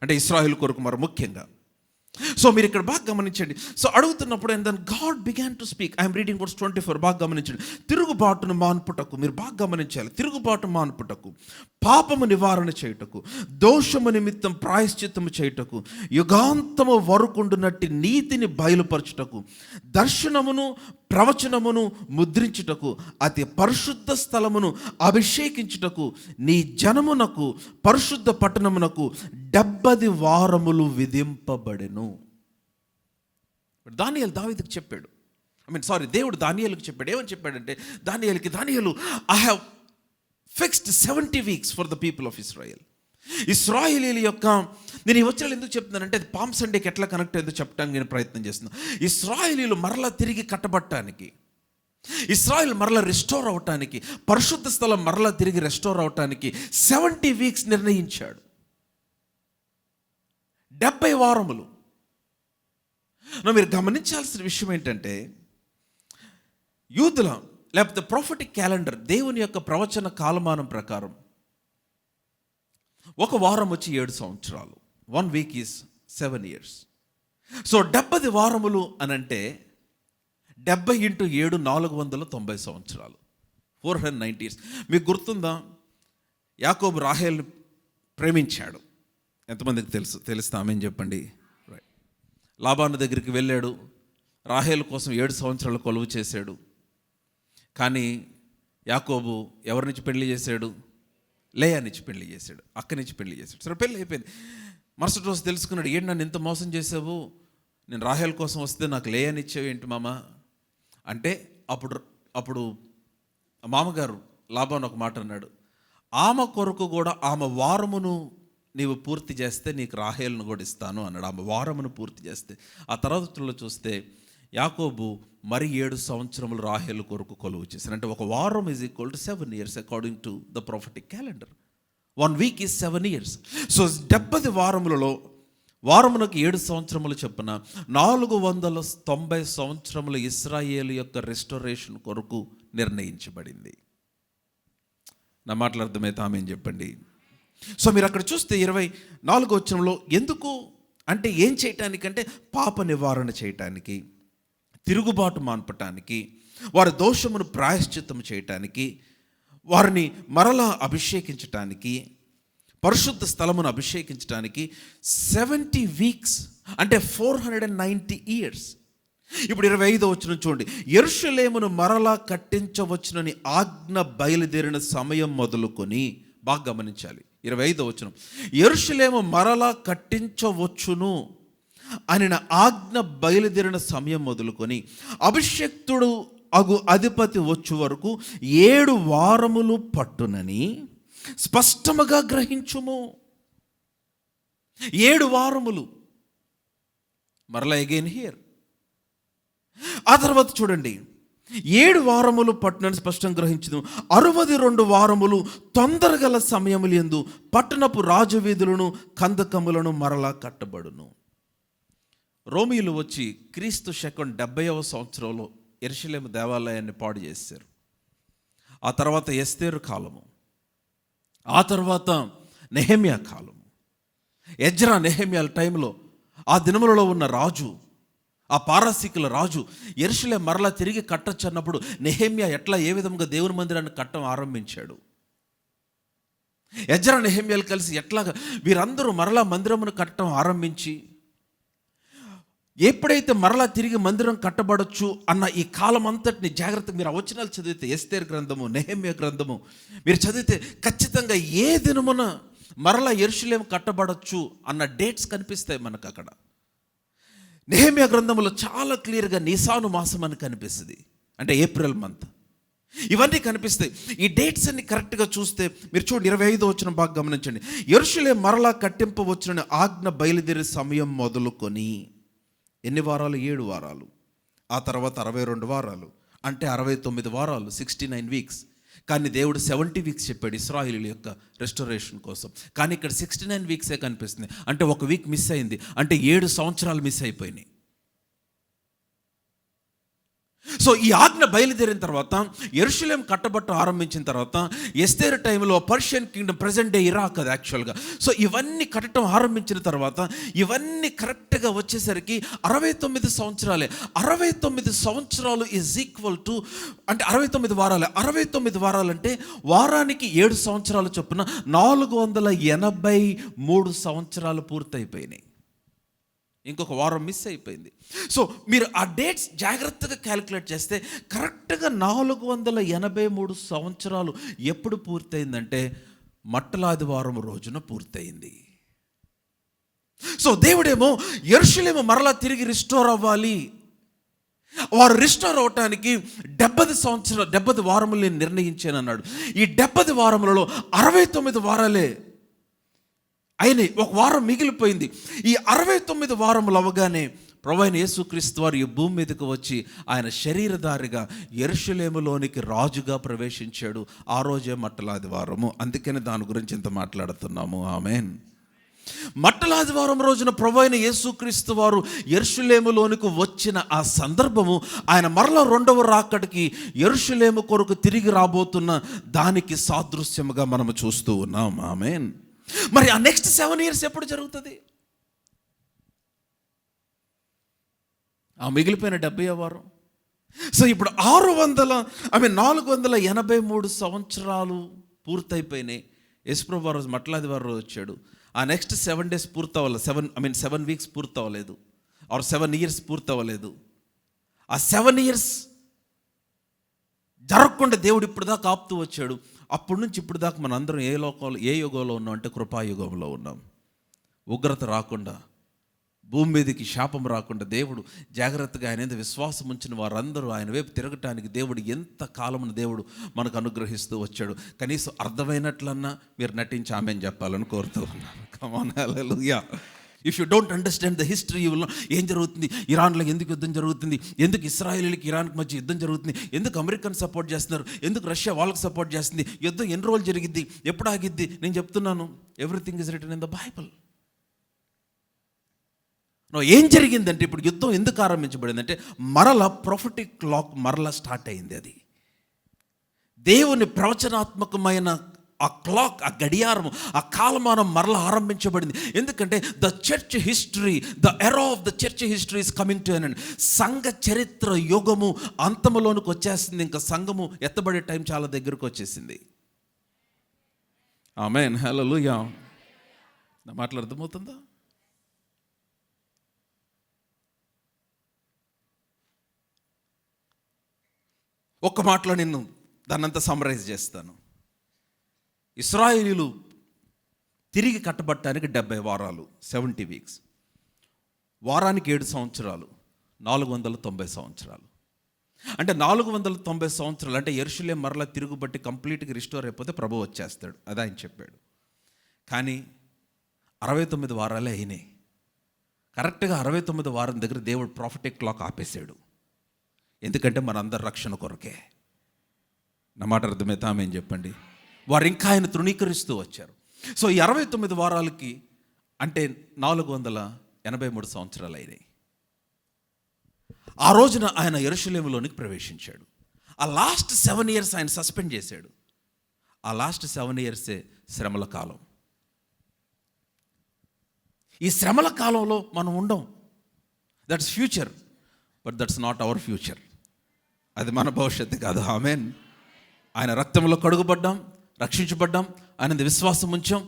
Speaker 2: అంటే ఇశ్రాయేలు కొరకు మరి ముఖ్యంగా. సో మీరు ఇక్కడ బాగా గమనించండి. సో అడుగుతున్నప్పుడు and then God began to speak. I'm reading verse 24. బాగా గమనించండి. తిరుగుబాటును మాన్పుటకు, మీరు బాగా గమనించాలి, తిరుగుబాటు మాన్పుటకు, పాపము నివారణ చేయుటకు, దోషము నిమిత్తం ప్రాయశ్చిత్తము చేయుటకు, యుగాంతము వరకుండునట్టి నీతిని బయలుపరచుటకు, దర్శనమును ప్రవచనమును ముద్రించుటకు, అతి పరిశుద్ధ స్థలమును అభిషేకించుటకు, నీ జనమునకు పరిశుద్ధ పట్టణమునకు 70 వారములు విధింపబడెను. దానియేలు దావీదుకు చెప్పాడు. దేవుడు దానియేలుకు చెప్పాడు. ఏమని చెప్పాడంటే, దానియేలు I have fixed 70 weeks for the people of Israel. ఇస్రాయేలీల యొక్క, నేను ఈ వచనాలు ఎందుకు చెప్తున్నానంటే అది పామ్ సండేకి ఎట్లా కనెక్ట్ అయిందో చెప్పడానికి నేను ప్రయత్నం చేస్తున్నాను. ఇస్రాయేలీలు మరలా తిరిగి కట్టబట్టడానికి, ఇస్రాయేల్ మరలా రెస్టోర్ అవటానికి, పరిశుద్ధ స్థలం మరలా తిరిగి రెస్టోర్ అవటానికి 70 weeks నిర్ణయించాడు. 70 వారములు. మీరు గమనించాల్సిన విషయం ఏంటంటే, యూదుల లేకపోతే ప్రొఫెటిక్ క్యాలెండర్, దేవుని యొక్క ప్రవచన కాలమానం ప్రకారం ఒక వారం వచ్చి 7 సంవత్సరాలు. 1 week ఈజ్ 7 years. సో 70 వారములు అని అంటే 70 × 7 490 సంవత్సరాలు, 490 years. మీకు గుర్తుందా, యాకోబు రాహేల్ని ప్రేమించాడు. ఎంతమందికి తెలుస్తా ఆమేన్ చెప్పండి. రైట్. లాబాను దగ్గరికి వెళ్ళాడు, రాహేలు కోసం 7 సంవత్సరాలు కొలువు చేశాడు. కానీ యాకోబు ఎవరి నుంచి పెళ్లి చేశాడు? లేయా నుంచి పెళ్లి చేశాడు, అక్క నుంచి పెళ్లి చేశాడు. సరే, పెళ్ళి అయిపోయింది. మరుసటి రోజు తెలుసుకున్నాడు, ఏంటి నన్ను ఇంత మోసం చేసావు, నేను రాహేల్ కోసం వస్తే నాకు లేయాని ఇచ్చావు ఏంటి మామ అంటే, అప్పుడు మామగారు లాబాను ఒక మాట అన్నాడు, ఆమె కొరకు కూడా ఆమె వారమును నీవు పూర్తి చేస్తే నీకు రాహేలును కూడా ఇస్తాను అన్నాడు. ఆమె వారమును పూర్తి చేస్తే. ఆ తర్వాత చూస్తే యాకోబు మరి 7 సంవత్సరములు రాహేలు కొరకు కొలువు చేశారు. అంటే ఒక వారం is equal to 7 years according to the prophetic calendar. 1 week is 7 years. So 70 వారములలో వారమునకు 7 సంవత్సరములు చొప్పున 490 సంవత్సరములు ఇశ్రాయేలు యొక్క రెస్టోరేషన్ కొరకు నిర్ణయించబడింది. నా మాటలు అర్థమైతే ఆమేన్ చెప్పండి. సో మీరు అక్కడ చూస్తే 24వ వచనంలో ఎందుకు అంటే ఏం చేయటానికంటే, పాప నివారణ చేయటానికి, తిరుగుబాటు మాన్పటానికి, వారి దోషమును ప్రాయశ్చిత్తం చేయటానికి, వారిని మరలా అభిషేకించటానికి, పరిశుద్ధ స్థలమును అభిషేకించటానికి 70 weeks అంటే 490 years. ఇప్పుడు 25వ వచనం చూడండి. యెరూషలేమును మరలా కట్టించవచ్చునని ఆజ్ఞ బయలుదేరిన సమయం మొదలుకొని, బాగా గమనించాలి 25వ వచనం, యెరూషలేము మరలా కట్టించవచ్చును అని ఆజ్ఞ బయలుదేరిన సమయం మొదలుకొని అభిషక్తుడు అగు అధిపతి వచ్చు వరకు 7 వారములు పట్టునని స్పష్టముగా గ్రహించుము. 7 వారములు. మరలా అగైన్ హియర్. ఆ తర్వాత చూడండి, 7 వారములు పట్టణాన్ని స్పష్టంగా గ్రహించదు. 62 వారములు తొందరగల సమయములు యందు పట్టణపు రాజవీధులను కందకములను మరలా కట్టబడును. రోమీయులు వచ్చి క్రీస్తు శకం 70వ సంవత్సరంలో యెరూషలేము దేవాలయాన్ని పాడు చేశారు. ఆ తర్వాత ఎస్తేరు కాలము, ఆ తర్వాత నెహెమ్యా కాలము, ఎజ్రా నెహెమ్యాల టైంలో ఆ దినములలో ఉన్న రాజు, ఆ పారసీకుల రాజు యెరూషలేము మరలా తిరిగి కట్టొచ్చు అన్నప్పుడు నెహెమ్యా ఏ విధంగా దేవుని మందిరాన్ని కట్టడం ఆరంభించాడు. ఎజ్రా నెహెమ్యాలు కలిసి ఎట్లాగా వీరందరూ మరలా మందిరమును కట్టడం ఆరంభించి, ఎప్పుడైతే మరలా తిరిగి మందిరం కట్టబడచ్చు అన్న ఈ కాలం అంతటిని జాగ్రత్తగా మీరు వచనాలు చదివితే, ఎస్తేరు గ్రంథము, నెహెమ్యా గ్రంథము మీరు చదివితే ఖచ్చితంగా ఏ దినమున మరలా యెరూషలేము కట్టబడచ్చు అన్న డేట్స్ కనిపిస్తాయి మనకు అక్కడ. నెహెమ్యా గ్రంథంలో చాలా క్లియర్గా నీసాను మాసం అని కనిపిస్తుంది, అంటే ఏప్రిల్ మంత్. ఇవన్నీ కనిపిస్తాయి. ఈ డేట్స్ అన్ని కరెక్ట్గా చూస్తే మీరు చూడండి, 25వ వచనం బాగా గమనించండి. యెరూషలేము మరలా కట్టింపవచ్చునని ఆజ్ఞ బయలుదేరే సమయం మొదలుకొని ఎన్ని వారాలు? 7 వారాలు. ఆ తర్వాత 62 వారాలు, అంటే 69 వారాలు, 69 weeks. కానీ దేవుడు 70 weeks చెప్పాడు ఇశ్రాయేలీయుల యొక్క రెస్టోరేషన్ కోసం. కానీ ఇక్కడ 69 weeks కనిపిస్తుంది. అంటే 1 week మిస్ అయింది, అంటే 7 సంవత్సరాలు మిస్ అయిపోయినాయి. సో ఈ ఆజ్ఞ బయలుదేరిన తర్వాత యెరూషలేం కట్టబట్ట ఆరంభించిన తర్వాత ఎస్తేరు టైంలో Persian Kingdom, present day Iraq అది యాక్చువల్గా. సో ఇవన్నీ కట్టడం ఆరంభించిన తర్వాత ఇవన్నీ కరెక్ట్గా వచ్చేసరికి 69 సంవత్సరాలే. 69 సంవత్సరాలు ఈజ్ ఈక్వల్ టు, అంటే 69 వారాలే. 69 వారాలంటే వారానికి 7 సంవత్సరాలు చొప్పున 483 సంవత్సరాలు పూర్తయిపోయినాయి. ఇంకొక వారం మిస్ అయిపోయింది. సో మీరు ఆ డేట్స్ జాగ్రత్తగా క్యాలిక్యులేట్ చేస్తే కరెక్ట్గా 483 సంవత్సరాలు ఎప్పుడు పూర్తయిందంటే మట్టలాదివారం రోజున పూర్తయింది. సో దేవుడేమో యెరూషలేము మరలా తిరిగి రిస్టోర్ అవ్వాలి. వారు రిస్టోర్ అవటానికి 70 వారములు నేను నిర్ణయించాను అన్నాడు. ఈ 70 వారములలో 69 వారాలే అయినాయి, ఒక వారం మిగిలిపోయింది. ఈ 69 వారములు అవగానే ప్రభువైన యేసుక్రీస్తు వారు ఈ భూమి మీదకి వచ్చి ఆయన శరీరధారిగా యెరూషలేములోనికి రాజుగా ప్రవేశించాడు. ఆ రోజే మట్టలాదివారము. అందుకని దాని గురించి ఇంత మాట్లాడుతున్నాము. ఆమేన్. మట్టలాదివారం రోజున ప్రభువైన యేసుక్రీస్తు వారు యెరూషలేములోనికి వచ్చిన ఆ సందర్భము ఆయన మరలా రెండవ రాకడికి యెరూషలేము కొరకు తిరిగి రాబోతున్న దానికి సాదృశ్యముగా మనము చూస్తూ ఉన్నాం. ఆమేన్. మరి ఆ నెక్స్ట్ 7 years ఎప్పుడు జరుగుతుంది? ఆ మిగిలిపోయిన 70వ వారం. సో ఇప్పుడు 483 సంవత్సరాలు పూర్తయిపోయినాయి. యేసుప్రభు వారు మట్టలాదివారం రోజు వచ్చాడు. ఆ నెక్స్ట్ 7 days పూర్తవ్వలేదు. 7 weeks పూర్తవ్వలేదు, ఆర్ 7 years పూర్తవ్వలేదు. ఆ 7 years జరగకుండా దేవుడు ఇప్పుడు దాకా ఆపుతూ వచ్చాడు. అప్పటి నుంచి ఇప్పుడు దాకా మన అందరం ఏ యుగంలో ఉన్నాం అంటే కృపాయుగంలో ఉన్నాం. ఉగ్రత రాకుండా, భూమి మీదకి శాపం రాకుండా దేవుడు జాగ్రత్తగా ఆయన మీద విశ్వాసం ఉంచిన వారందరూ ఆయన వైపు తిరగటానికి దేవుడు ఎంత కాలమును దేవుడు మనకు అనుగ్రహిస్తూ వచ్చాడు. కనీసం అర్థమైనట్లన్నా మీరు నటించి ఆమెను చెప్పాలని కోరుతూ ఉన్నాను. Come on, hallelujah. If you don't understand the history, you will not. ఏం జరుగుతుంది ఇరాన్లో, ఎందుకు యుద్ధం జరుగుతుంది, ఎందుకు ఇస్రాయేలీలకి ఇరాన్కి మధ్య యుద్ధం జరుగుతుంది, ఎందుకు అమెరికన్ సపోర్ట్ చేస్తున్నారు, ఎందుకు రష్యా వాళ్ళకి సపోర్ట్ చేస్తుంది, యుద్ధం ఎన్ని రోజులు జరిగిద్ది, ఎప్పుడు ఆగిద్ది? నేను చెప్తున్నాను, everything is return in the Bible. ఏం జరిగిందంటే ఇప్పుడు యుద్ధం ఎందుకు ఆరంభించబడిందంటే మరలా ప్రొఫెటిక్ క్లాక్ మరలా స్టార్ట్ అయింది. అది దేవుని ప్రవచనాత్మకమైన ఆ క్లాక్, ఆ గడియారం, ఆ కాలమానం మరలా ఆరంభించబడింది. ఎందుకంటే the church history, the era of the church history is coming to an end. సంఘ చరిత్ర యుగము అంతములోనికి వచ్చేసింది. ఇంకా సంఘము ఎత్తబడే టైం చాలా దగ్గరకు వచ్చేసింది. ఆమేన్, హల్లెలూయా. నా మాటలు అర్థమవుతుందా? ఒక్క మాటలో నేను దాన్నంతా సమ్మరైజ్ చేస్తాను. ఇశ్రాయేలీయులు తిరిగి కట్టబట్టడానికి 70 వారాలు, 70 weeks. వారానికి 7 సంవత్సరాలు, 490 సంవత్సరాలు. అంటే 490 సంవత్సరాలు అంటే యెరూషలేం మరలా తిరుగుబట్టి కంప్లీట్గా రిస్టోర్ అయిపోతే ప్రభు వచ్చేస్తాడు. అది ఆయన చెప్పాడు. కానీ 69 వారాలే అయినాయి. కరెక్ట్గా 69 వారం దగ్గర దేవుడు ప్రాఫిటిక్ క్లాక్ ఆపేశాడు. ఎందుకంటే మనందరి రక్షణ కొరకే. నా మాట అర్థమైతే ఆమె చెప్పండి. వారు ఇంకా ఆయన తృణీకరిస్తూ వచ్చారు. సో ఈ 69 వారాలకి అంటే 483 సంవత్సరాలు అయినాయి. ఆ రోజున ఆయన యెరూషలేములోనికి ప్రవేశించాడు. ఆ లాస్ట్ 7 years ఆయన సస్పెండ్ చేశాడు. ఆ లాస్ట్ 7 years శ్రమల కాలం. ఈ శ్రమల కాలంలో మనం ఉండం. That's future, but that's not our future. అది మన భవిష్యత్తు కాదు. ఆమేన్. ఆయన రక్తంలో కడుగుపడ్డాం, రక్షించబడ్డాం, ఆయన విశ్వాసం ఉంచాం,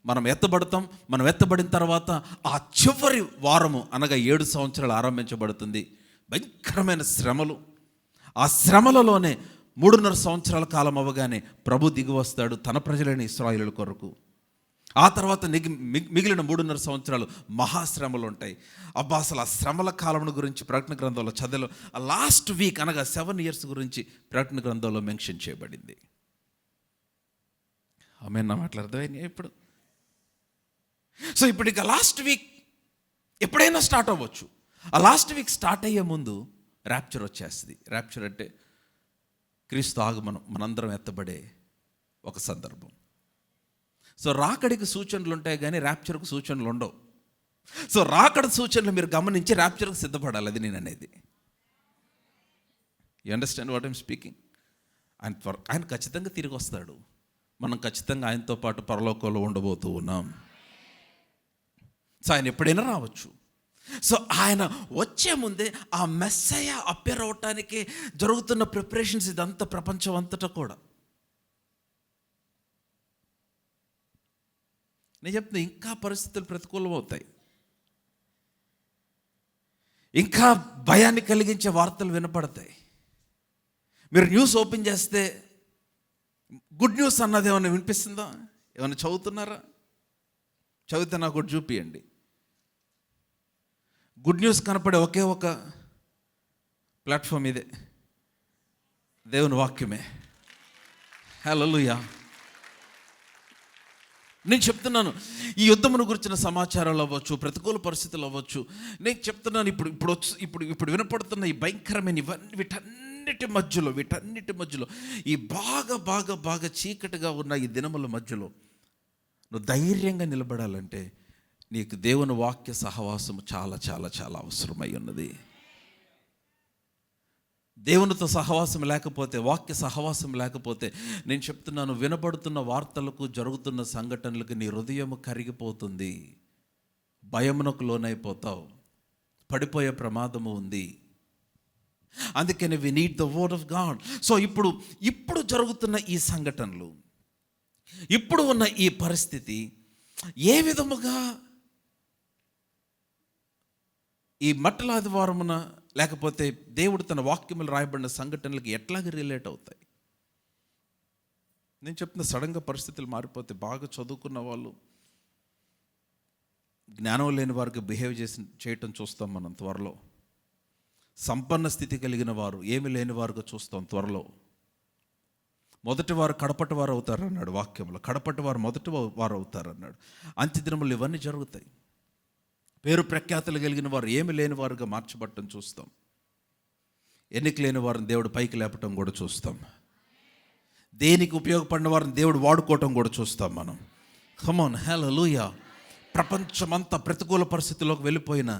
Speaker 2: మనం ఎత్తబడతాం. మనం ఎత్తబడిన తర్వాత ఆ చివరి వారము అనగా 7 సంవత్సరాలు ఆరంభించబడుతుంది. భయంకరమైన శ్రమలు. ఆ శ్రమలలోనే 3.5 సంవత్సరాల కాలం అవ్వగానే ప్రభు దిగి వస్తాడు తన ప్రజలైన ఇశ్రాయేలుల కొరకు. ఆ తర్వాత మిగిలిన 3.5 సంవత్సరాలు మహాశ్రమలు ఉంటాయి. అబ్బా, అసలు ఆ శ్రమల కాలం గురించి ప్రకటన గ్రంథంలో చదిలో ఆ లాస్ట్ వీక్ అనగా 7 years గురించి ప్రకటన గ్రంథంలో మెన్షన్ చేయబడింది. ఆమేన్. నా మాటలు అర్థమైంది ఇప్పుడు? సో ఇప్పుడు ఇక లాస్ట్ వీక్ ఎప్పుడైనా స్టార్ట్ అవ్వచ్చు. ఆ లాస్ట్ వీక్ స్టార్ట్ అయ్యే ముందు ర్యాప్చర్ వచ్చేస్తుంది. ర్యాప్చర్ అంటే క్రీస్తు ఆగమనం, మనందరం ఎత్తబడే ఒక సందర్భం. సో రాకడికి సూచనలు ఉంటాయి కానీ ర్యాప్చర్కు సూచనలు ఉండవు. సో రాకడ సూచనలు మీరు గమనించి ర్యాప్చర్కు సిద్ధపడాలి. అది నేను అనేది. You understand what I'm speaking? ఆయన ఖచ్చితంగా తిరిగి వస్తాడు. మనం ఖచ్చితంగా ఆయనతో పాటు పరలోకంలో ఉండబోతూ ఉన్నాం. సో ఆయన ఎప్పుడైనా రావచ్చు. సో ఆయన వచ్చే ముందే ఆ మెస్సయ అప్పేర్ అవటానికి జరుగుతున్న ప్రిపరేషన్స్ ఇదంతా ప్రపంచం అంతటా కూడా. నేను చెప్తున్నా, ఇంకా పరిస్థితులు ప్రతికూలం అవుతాయి, ఇంకా భయాన్ని కలిగించే వార్తలు వినపడతాయి. మీరు న్యూస్ ఓపెన్ చేస్తే గుడ్ న్యూస్ అన్నది ఏమైనా వినిపిస్తుందా? ఏమైనా చదువుతున్నారా? చదివితే నాకు ఒకటి చూపియండి. గుడ్ న్యూస్ కనపడే ఒకే ఒక ప్లాట్ఫామ్ ఇదే, దేవుని వాక్యమే. హల్లెలూయా. నేను చెప్తున్నాను, ఈ యుద్ధమును గురించిన సమాచారాలు అవ్వచ్చు, ప్రతికూల పరిస్థితులు అవ్వచ్చు, నేను చెప్తున్నాను ఇప్పుడు వినపడుతున్న ఈ భయంకరమైన వీటన్నిటి మధ్యలో ఈ బాగా చీకటిగా ఉన్న ఈ దినముల మధ్యలో నువ్వు ధైర్యంగా నిలబడాలంటే నీకు దేవుని వాక్య సహవాసం చాలా చాలా చాలా అవసరమై ఉన్నది. దేవునితో సహవాసం లేకపోతే, వాక్య సహవాసం లేకపోతే, నేను చెప్తున్నాను, వినబడుతున్న వార్తలకు, జరుగుతున్న సంఘటనలకు నీ హృదయం కరిగిపోతుంది, భయమునకు లోనైపోతావు, పడిపోయే ప్రమాదము ఉంది. అందుకని we need the word of God. So ఇప్పుడు జరుగుతున్న ఈ సంఘటనలు, ఇప్పుడు ఉన్న ఈ పరిస్థితి ఏ విధముగా ఈ మట్టల ఆదివారమున లేకపోతే దేవుడు తన వాక్యములు రాయబడిన సంఘటనలకు ఎట్లాగ రిలేట్ అవుతాయి? నేను చెప్తున్న, సడన్గా పరిస్థితులు మారిపోతే బాగా చదువుకున్న వాళ్ళు జ్ఞానం లేని వారికి బిహేవ్ చేయటం చూస్తాం మనం త్వరలో. సంపన్న స్థితి కలిగిన వారు ఏమి లేని వారుగా చూస్తాం త్వరలో. మొదటి వారు కడపటి వారు అవుతారన్నాడు వాక్యంలో, కడపటి వారు మొదటి వారు అవుతారన్నాడు. అంత్యదినములు ఇవన్నీ జరుగుతాయి. పేరు ప్రఖ్యాతులు కలిగిన వారు ఏమి లేని వారుగా మార్చబట్టం చూస్తాం. ఎన్నిక లేని వారిని దేవుడు పైకి లేపటం కూడా చూస్తాం. దేనికి ఉపయోగపడిన వారిని దేవుడు వాడుకోవటం కూడా చూస్తాం మనం. కమ్ ఆన్, హల్లెలూయా. ప్రపంచమంతా ప్రతికూల పరిస్థితుల్లోకి వెళ్ళిపోయినా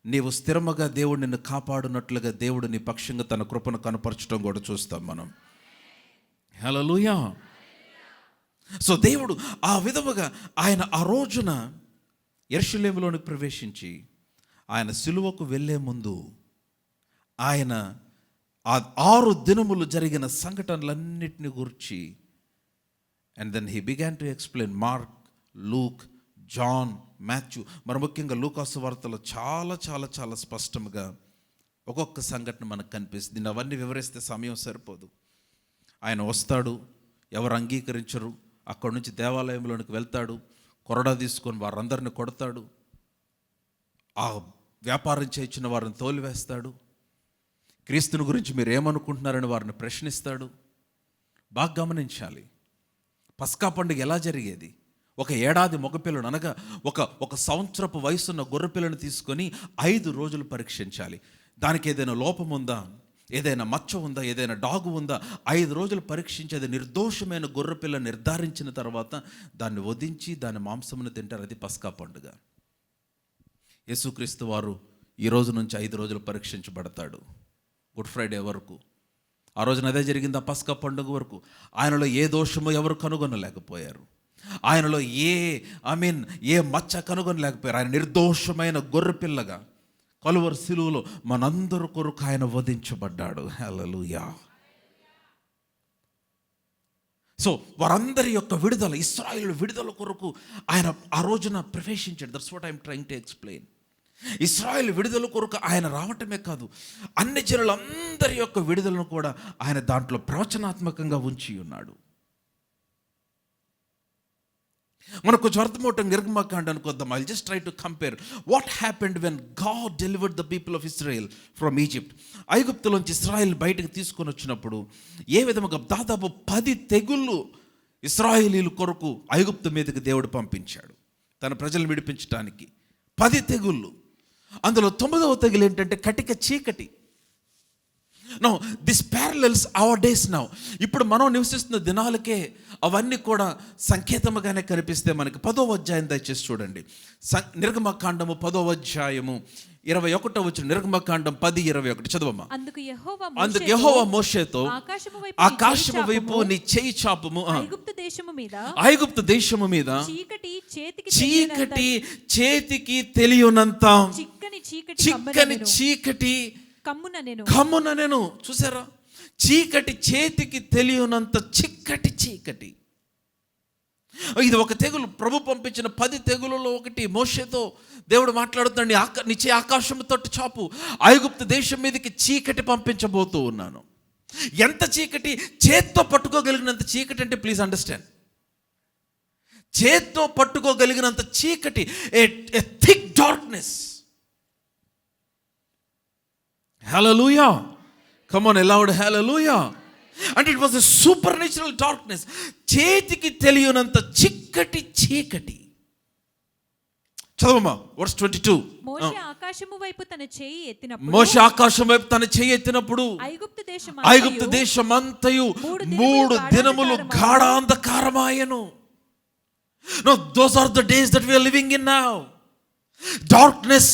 Speaker 2: నీవు స్థిరముగా దేవుడు నిన్ను కాపాడునట్లుగా దేవుడు నీ పక్షంగా తన కృపను కనపరచడం కూడా చూస్తాం మనం. హల్లెలూయా. సో దేవుడు ఆ విధముగా ఆయన ఆ రోజున యెరూషలేములోనికి ప్రవేశించి ఆయన సిలువకు వెళ్ళే ముందు ఆయన ఆ 6 దినములు జరిగిన సంఘటనలన్నిటిని గురించి and then he began to explain Mark, Luke, John, Matthew, మరి ముఖ్యంగా లూకాసు వార్తలో చాలా చాలా చాలా స్పష్టంగా ఒక్కొక్క సంఘటన మనకు కనిపిస్తుంది. దీన్ని అవన్నీ వివరిస్తే సమయం సరిపోదు. ఆయన వస్తాడు, ఎవరు అంగీకరించరు, అక్కడి నుంచి దేవాలయంలోనికి వెళ్తాడు, కొరడా తీసుకొని వారందరిని కొడతాడు, ఆ వ్యాపారం చేయించిన వారిని తోలివేస్తాడు, క్రీస్తుని గురించి మీరు ఏమనుకుంటున్నారని వారిని ప్రశ్నిస్తాడు. బాగా గమనించాలి, పస్కా పండుగ ఎలా జరిగేది? ఒక ఏడాది మగపిల్లను అనగా ఒక సంవత్సరపు వయసున్న గొర్రెపిల్లను తీసుకొని 5 రోజులు పరీక్షించాలి. దానికి ఏదైనా లోపం ఉందా, ఏదైనా మచ్చ ఉందా, ఏదైనా డాగు ఉందా, 5 రోజులు పరీక్షించి అది నిర్దోషమైన గొర్రెపిల్ల నిర్ధారించిన తర్వాత దాన్ని వధించి దాని మాంసమును తింటారు. అది పస్కా పండుగ. యేసుక్రీస్తు వారు ఈ రోజు నుంచి 5 రోజులు పరీక్షించబడతాడు, గుడ్ ఫ్రైడే వరకు. ఆ రోజున అదే జరిగింది. ఆ పస్కా పండుగ వరకు ఆయనలో ఏ దోషమో ఎవరు కనుగొనలేకపోయారు. ఆయనలో ఏ మచ్చ కనుగొనలేకపోయారు. ఆయన నిర్దోషమైన గొర్రెపిల్లగా కలువరి సిలువలో మనందరి కొరకు ఆయన వధించబడ్డాడు. హల్లెలూయా. సో వారందరి యొక్క విడుదల, ఇశ్రాయేలు విడుదల కొరకు ఆయన ఆ రోజున ప్రవేశించాడు. That's what I'm trying to explain. ఇశ్రాయేలు విడుదల కొరకు ఆయన రావటమే కాదు, అన్ని జనులందరి యొక్క విడుదలను కూడా ఆయన దాంట్లో ప్రవచనాత్మకంగా ఉంచి ఉన్నాడు. మనకు కొంచెం అర్థమవటం నిర్గమకాండ అనుకోద్దాం. I just try to compare what happened when God delivered the people of Israel from Egypt. ఐగుప్తులోంచి ఇస్రాయేల్ బయటకు తీసుకొని వచ్చినప్పుడు ఏ విధముగా దాదాపు 10 తెగుళ్ళు ఇస్రాయేలీల కొరకు ఐగుప్తు మీదకి దేవుడు పంపించాడు తన ప్రజలను విడిపించడానికి. 10 తెగుళ్ళు. అందులో 9వ తెగులు ఏంటంటే కటిక చీకటి. No this parallels our days now. ఇప్పుడు మనం నివసిస్తున్న దినాలకే అవన్నీ కూడా సంకేతముగానే కనిపిస్తే మనకి 10వ అధ్యాయం దయచేసి చూడండి. నిర్గమకాండము 10వ అధ్యాయము 21వ వచనం. నిర్గమకాండం 10:21 చదవమ్మా.
Speaker 3: అందుకు
Speaker 2: యెహోవా మోషేతో ఆకాశము వైపు నీ చెయ్యి చాపుము, ఐగుప్తు దేశము మీద చీకటి చేతికి తెలియనంత చిక్కని చీకటి కమ్మున నేను. చూసారా, చీకటి చేతికి తెలియనంత చీకటి. ఇది ఒక తెగులు. ప్రభు పంపించిన 10 తెగులలో ఒకటి. మోషేతో దేవుడు మాట్లాడుతున్నాడు, నీ ఆకాశము తట్టు చాపు, ఐగుప్తు దేశం మీదకి చీకటి పంపించబోతూ ఉన్నాను. ఎంత చీకటి? చేత్తో పట్టుకోగలిగినంత చీకటి. అంటే ప్లీజ్ అండర్స్టాండ్, చేత్తో పట్టుకోగలిగినంత చీకటి, a thick darkness. Hallelujah, come on loud hallelujah. అంటే it was a supernatural darkness. చేతికి తెలియనంత చీకటి. చదవమ్మా వర్స్ 22.
Speaker 3: మోషే ఆకాశము వైపు తన చెయ్యి ఎత్తినప్పుడు
Speaker 2: ఐగుప్తు దేశమంతయు 3 దినములు గాఢాంధకారమాయెను. No, those are the days that we are living in now. Darkness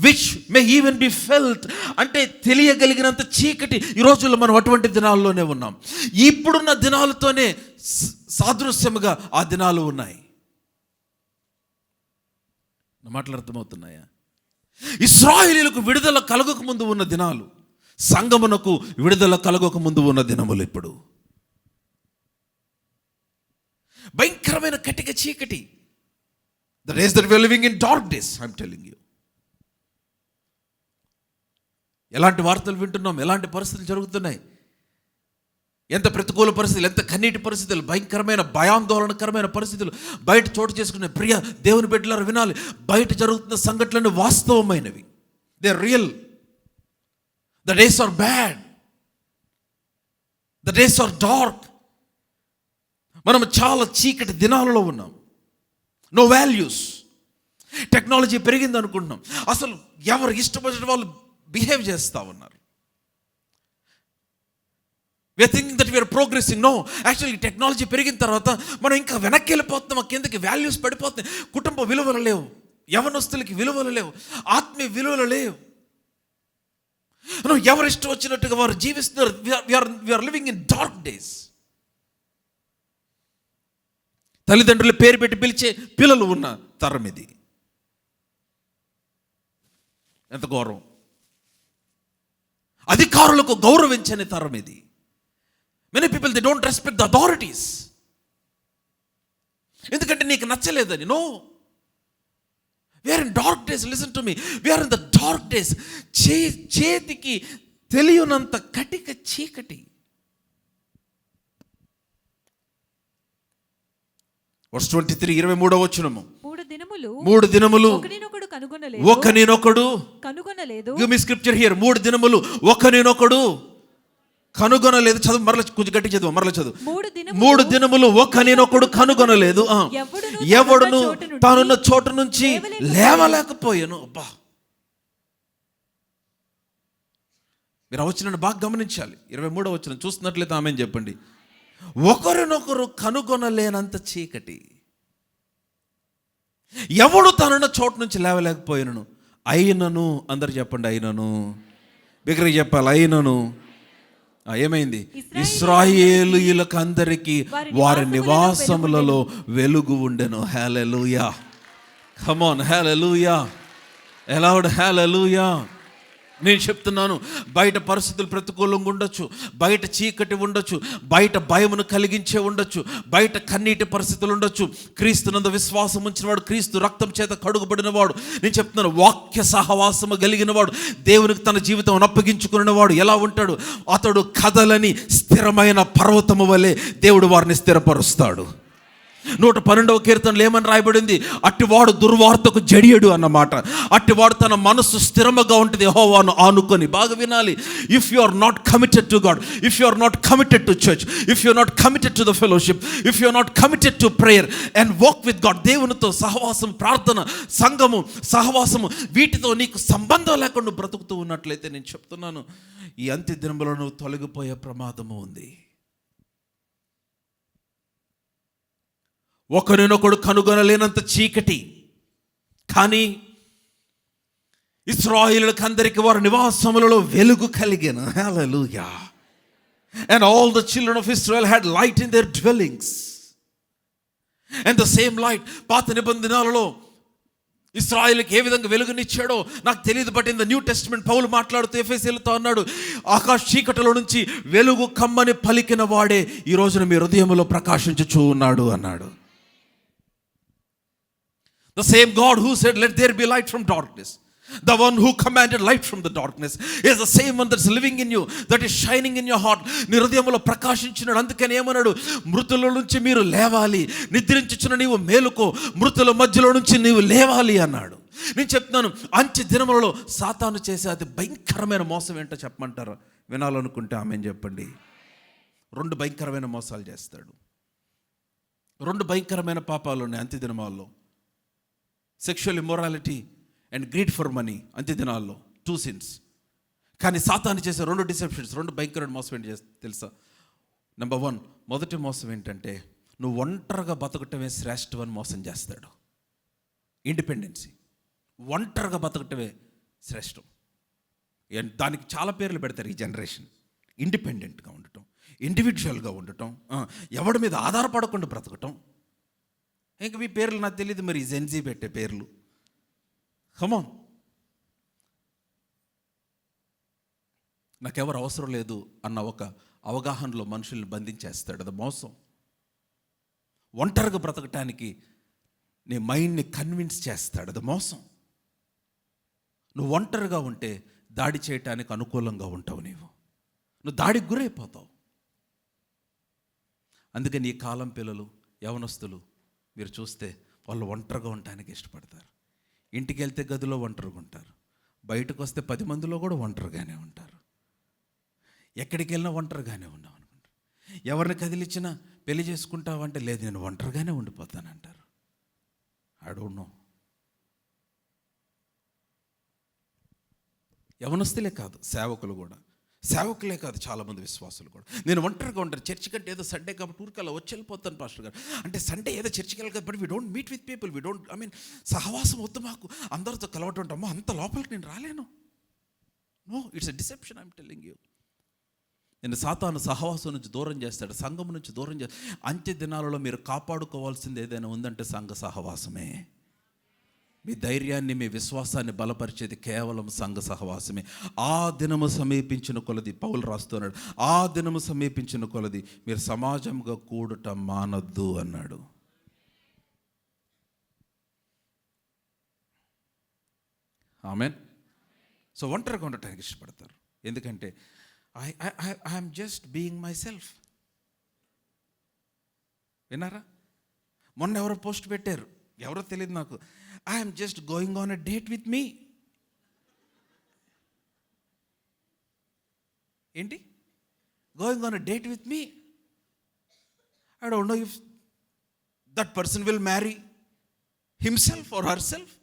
Speaker 2: which may even be felt. అంటే తెలియగలిగినంత చీకటి. ఈ రోజుల్లో మనం అటువంటి దినాల్లోనే ఉన్నాం. ఇప్పుడున్న దినాలతోనే సాదృశ్యముగా ఆ దినాలు ఉన్నాయి. నా మాటలు అర్థమవుతున్నాయా? ఇశ్రాయేలీయులకు విడుదల కలగక ముందు ఉన్న దినాలు, సంగమునకు విడుదల కలగక ముందు ఉన్న దినములు ఇప్పుడు. భయంకరమైన కటిక చీకటి. The days that we are living in dark days, I am telling you. ఎలాంటి వార్తలు వింటున్నాం, ఎలాంటి పరిస్థితులు జరుగుతున్నాయి, ఎంత ప్రతికూల పరిస్థితులు, ఎంత కన్నీటి పరిస్థితులు, భయంకరమైన భయాందోళనకరమైన పరిస్థితులు బయట చోటు చేసుకునే. ప్రియ దేవుని బిడ్డలారా వినాలి, బయట జరుగుతున్న సంఘటనలు వాస్తవమైనవి. They are real. The days are bad, the days are dark. మనం చాలా చీకటి దినాలలో ఉన్నాం. No values. టెక్నాలజీ పెరిగింది అనుకుంటున్నాం, అసలు ఎవరు ఇష్టపడిన వాళ్ళు బిహేవ్ చేస్తూ ఉన్నారు. We are thinking that we are progressing. No, actually technology పెరిగిన తర్వాత మనం ఇంకా వెనక్కి వెళ్ళిపోతున్నాం. కిందకి వాల్యూస్ పడిపోతున్నాయి. కుటుంబ విలువలు లేవు, యవనస్తులకి విలువలు లేవు, ఆత్మీయ విలువలు లేవు. ఎవరు ఇష్టం వచ్చినట్టుగా వారు జీవిస్తున్నారు. we are living in dark days. తల్లిదండ్రులు పేరు పెట్టి పిలిచే పిల్లలు ఉన్న తరం ఇది. ఎంత గౌరవం! అధికారులకు గౌరవించని తరం ఇది. Many people, they don't respect the authorities. ఎందుకంటే నీకు నచ్చలేదని. No, we are in dark days. Listen to me, we are in the dark days. చేతికి తెలియనంత కటిక చీకటి. Verse 23, 23వ వచనము. 3 దినములు ఒకనినొకడు కనుగొనలేదు. Give me scripture here. 3 దినములు ఒకనినొకడు కనుగొనలేదు. చదువు, మరల కొంచెం గట్టి చదువు, మరల చదువు. 3 దినములు ఒకనినొకడు కనుగొనలేదు, ఎవడును తానున్న చోటు నుంచి లేవలేకపోయాను. అబ్బా, మీరు ఆ వచనాన్ని బాగా గమనించాలి. 23వ వచనం చూస్తున్నట్లయితే ఆమెను చెప్పండి. ఒకరినొకరు కనుగొనలేనంత చీకటి, ఎవడు తనున్న చోటు నుంచి లేవలేకపోయినను. అయినను, అందరు చెప్పండి అయినను, బిగ్గరగా చెప్పాలి అయినను. ఏమైంది? ఇశ్రాయేలీయులకు అందరికీ వారి నివాసములలో వెలుగు ఉండెను. హల్లెలూయా, కమ్ ఆన్ హల్లెలూయా, ఎలౌడ్ హల్లెలూయా. నేను చెప్తున్నాను, బయట పరిస్థితులు ప్రతికూలంగా ఉండొచ్చు, బయట చీకటి ఉండొచ్చు, బయట భయమును కలిగించే ఉండొచ్చు, బయట కన్నీటి పరిస్థితులు ఉండొచ్చు. క్రీస్తునందు విశ్వాసం ఉంచినవాడు, క్రీస్తు రక్తం చేత కడుగుబడిన వాడు, నేను చెప్తున్నాను, వాక్య సహవాసము కలిగిన వాడు, దేవునికి తన జీవితం అప్పగించుకున్న వాడు ఎలా ఉంటాడు? అతడు కదలని స్థిరమైన పర్వతము వలె దేవుడు వారిని స్థిరపరుస్తాడు. 112వ కీర్తనలో ఏమని రాయబడింది? అట్టివాడు దుర్వార్తకు జడియడు అన్నమాట. అట్టివాడు తన మనసు స్థిరముగా ఉంటుంది యెహోవాను ఆనుకొని. బాగా వినాలి. If you are not committed to God, if you are not committed to church, if you are not committed to the fellowship, if you are not committed to prayer and walk with God, దేవునితో సహవాసం, ప్రార్థన, సంఘము, సహవాసము, వీటితో నీకు సంబంధం లేకుండా బ్రతుకుతూ ఉన్నట్లయితే నేను చెప్తున్నాను, ఈ అంత్య దినములో నువ్వు తొలగిపోయే ప్రమాదము ఉంది. ఒకరినొకడు కనుగొనలేనంత చీకటి, కానీ ఇశ్రాయేలులకు అందరికి వారి నివాసములలో వెలుగు కలిగెను. హల్లెలూయా. And all the children of Israel had light in their dwellings. And the same light, పాత నిబంధనలలో ఇశ్రాయేలుకి ఏ విధంగా వెలుగునిచ్చాడో నాకు తెలియదు, but in the New Testament పౌలు మాట్లాడుతూ ఎఫెసీయులతో అన్నాడు, ఆకాశ చీకటిలో నుంచి వెలుగు కమ్మని పలికిన వాడే ఈ రోజున మీ హృదయములో ప్రకాశించుచూ ఉన్నాడు అన్నాడు. The same God who said, let there be light from darkness, the one who commanded light from the darkness, is the same one that's living in you, that is shining in your heart. నీ హృదయములో ప్రకాశించినాడు. అందుకని ఏమన్నాడు? మృతుల నుంచి మీరు లేవాలి, నిద్రించుచున్న నీవు మేలుకో, మృతుల మధ్యలో నుంచి నీవు లేవాలి అన్నాడు. నేను చెప్తున్నాను, అంత్య దినములలో సాతాను చేసే అతి భయంకరమైన మోసం ఏంటో చెప్పమంటారు? వినాలనుకుంటే ఆమెన్ చెప్పండి. 2 భయంకరమైన మోసాలు చేస్తాడు. 2 భయంకరమైన పాపాలు ఉన్నాయి అంత్య దినమాల్లో. Sexual immorality and greed for money అంత్య దినాల్లో 2 sins. కానీ సాతాను చేసే 2 డిసెప్షన్స్, 2 భయంకరమైన మోసం ఏంటి తెలుసా? నెంబర్ 1, మొదటి మోసం ఏంటంటే నువ్వు ఒంటరిగా బతకటమే శ్రేష్టమని మోసం చేస్తాడు. ఇండిపెండెన్సీ, ఒంటరిగా బతకటమే శ్రేష్టం. దానికి చాలా పేర్లు పెడతారు ఈ జనరేషన్. ఇండిపెండెంట్గా ఉండటం, ఇండివిజువల్గా ఉండటం, ఎవడి మీద ఆధారపడకుండా బ్రతకటం. ఇంక మీ పేర్లు నాకు తెలియదు, మరి జెన్జీ పెట్టే పేర్లు. కమాన్, నాకెవరు అవసరం లేదు అన్న ఒక అవగాహనలో మనుషుల్ని బంధించేస్తాడు. అది మోసం. ఒంటరిగా బ్రతకటానికి నీ మైండ్ని కన్విన్స్ చేస్తాడు. అది మోసం. నువ్వు ఒంటరిగా ఉంటే దాడి చేయటానికి అనుకూలంగా ఉంటావు. నువ్వు దాడికి గురైపోతావు. అందుకని ఈ కాలం పిల్లలు, యవనస్తులు మీరు చూస్తే వాళ్ళు ఒంటరిగా ఉండటానికి ఇష్టపడతారు. ఇంటికి వెళ్తే గదిలో ఒంటరిగా ఉంటారు, బయటకు వస్తే 10 మందిలో కూడా ఒంటరిగానే ఉంటారు. ఎక్కడికి వెళ్ళినా ఒంటరిగానే ఉన్నాం అనుకుంటారు. ఎవరిని కదిలిచ్చినా పెళ్లి చేసుకుంటావంటే లేదు, నేను ఒంటరిగానే ఉండిపోతానంటారు. I don't know. యవనస్తులే కాదు, సేవకులే కాదు, చాలామంది విశ్వాసులు కూడా నేను ఒంటరిగా ఉంటాను. చర్చి కంటే ఏదో సండే కాబట్టి ఊరికల్లా వచ్చి వెళ్ళిపోతాను పాస్టర్ గారు అంటే, సండే ఏదో చర్చికి వెళ్ళి but we don't meet with people, we don't, I mean సహవాసం వద్దు మాకు, అందరితో కలవటం ఉంటామో, అంత లోపలికి నేను రాలేను. No, it's a deception, I'm telling you. నేను సాతాను సహవాసం నుంచి దూరం చేస్తాడు, సంఘం నుంచి దూరం చేస్తాడు. అంత్య దినాలలో మీరు కాపాడుకోవాల్సింది ఏదైనా ఉందంటే సంఘ సహవాసమే. మీ ధైర్యాన్ని, మీ విశ్వాసాన్ని బలపరిచేది కేవలం సంఘ సహవాసమే. ఆ దినము సమీపించిన కొలది, పౌలు రాస్తున్నాడు, ఆ దినము సమీపించిన కొలది మీరు సమాజంగా కూడట మానద్దు అన్నాడు. ఆమెన్. సో ఒంటరిగా ఉండటానికి ఇష్టపడతారు. ఎందుకంటే I'm just being myself. విన్నారా? మొన్న ఎవరో పోస్ట్ పెట్టారు, ఎవరో తెలియదు నాకు, I'm just going on a date with me. ఏంటి? Going on a date with me. I don't know if that person will marry himself or herself.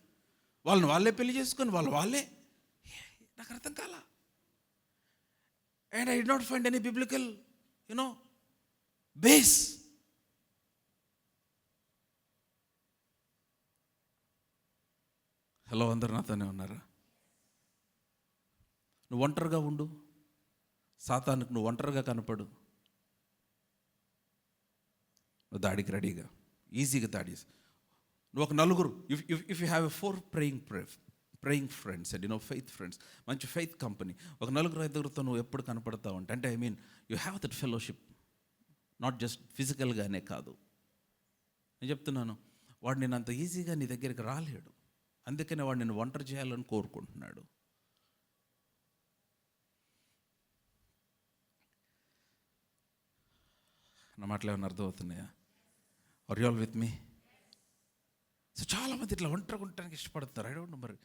Speaker 2: వాళ్ళని వాళ్ళే పెళ్లి చేసుకొని వాళ్ళే. నాకు అర్థం కాలా. And I did not find any biblical base. Hello, అందరు నాతోనే ఉన్నారా? నువ్వు ఒంటరిగా ఉండు, సాతానుకు నువ్వు ఒంటరిగా కనపడు, నువ్వు దాడికి రెడీగా, ఈజీగా దాడి. నువ్వు ఒక నలుగురు, if you have a 4 praying friends and faith friends, మంచి ఫెయిత్ కంపెనీ, ఒక 4-5 నువ్వు ఎప్పుడు కనపడతావు అంటే I mean you have that fellowship, not just ఫిజికల్గానే కాదు. నేను చెప్తున్నాను, వాడు నేను అంత ఈజీగా నీ దగ్గరికి రాలేడు. అందుకనే వాడు నేను ఒంటరి చేయాలని కోరుకుంటున్నాడు. నా మాటలు ఏమైనా అర్థమవుతున్నాయా? Are you all with me? So చాలామంది ఇట్లా ఒంటరిగా ఉండటానికి ఇష్టపడతారు. ఐ డోంట్ నో, మరి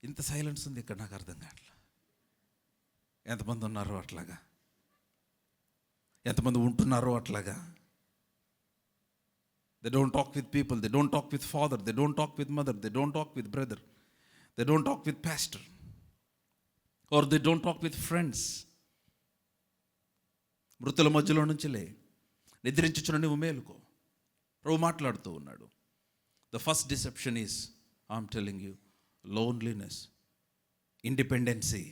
Speaker 2: ఇంత సైలెన్స్ ఉంది ఇక్కడ, నాకు అర్థం కావట్లా. ఎంతమంది ఉన్నారో అట్లాగా, ఎంతమంది ఉంటున్నారో అట్లాగా. They don't talk with people, they don't talk with father, they don't talk with mother, they don't talk with brother, they don't talk with pastor, or they don't talk with friends. మృతుల మధ్యలో నుంచిలే నిద్రించుచున్న నువ్వు మేలుకో, ప్రభు మాట్లాడుతూ ఉన్నాడు. The first deception is, I'm telling you, loneliness, independency,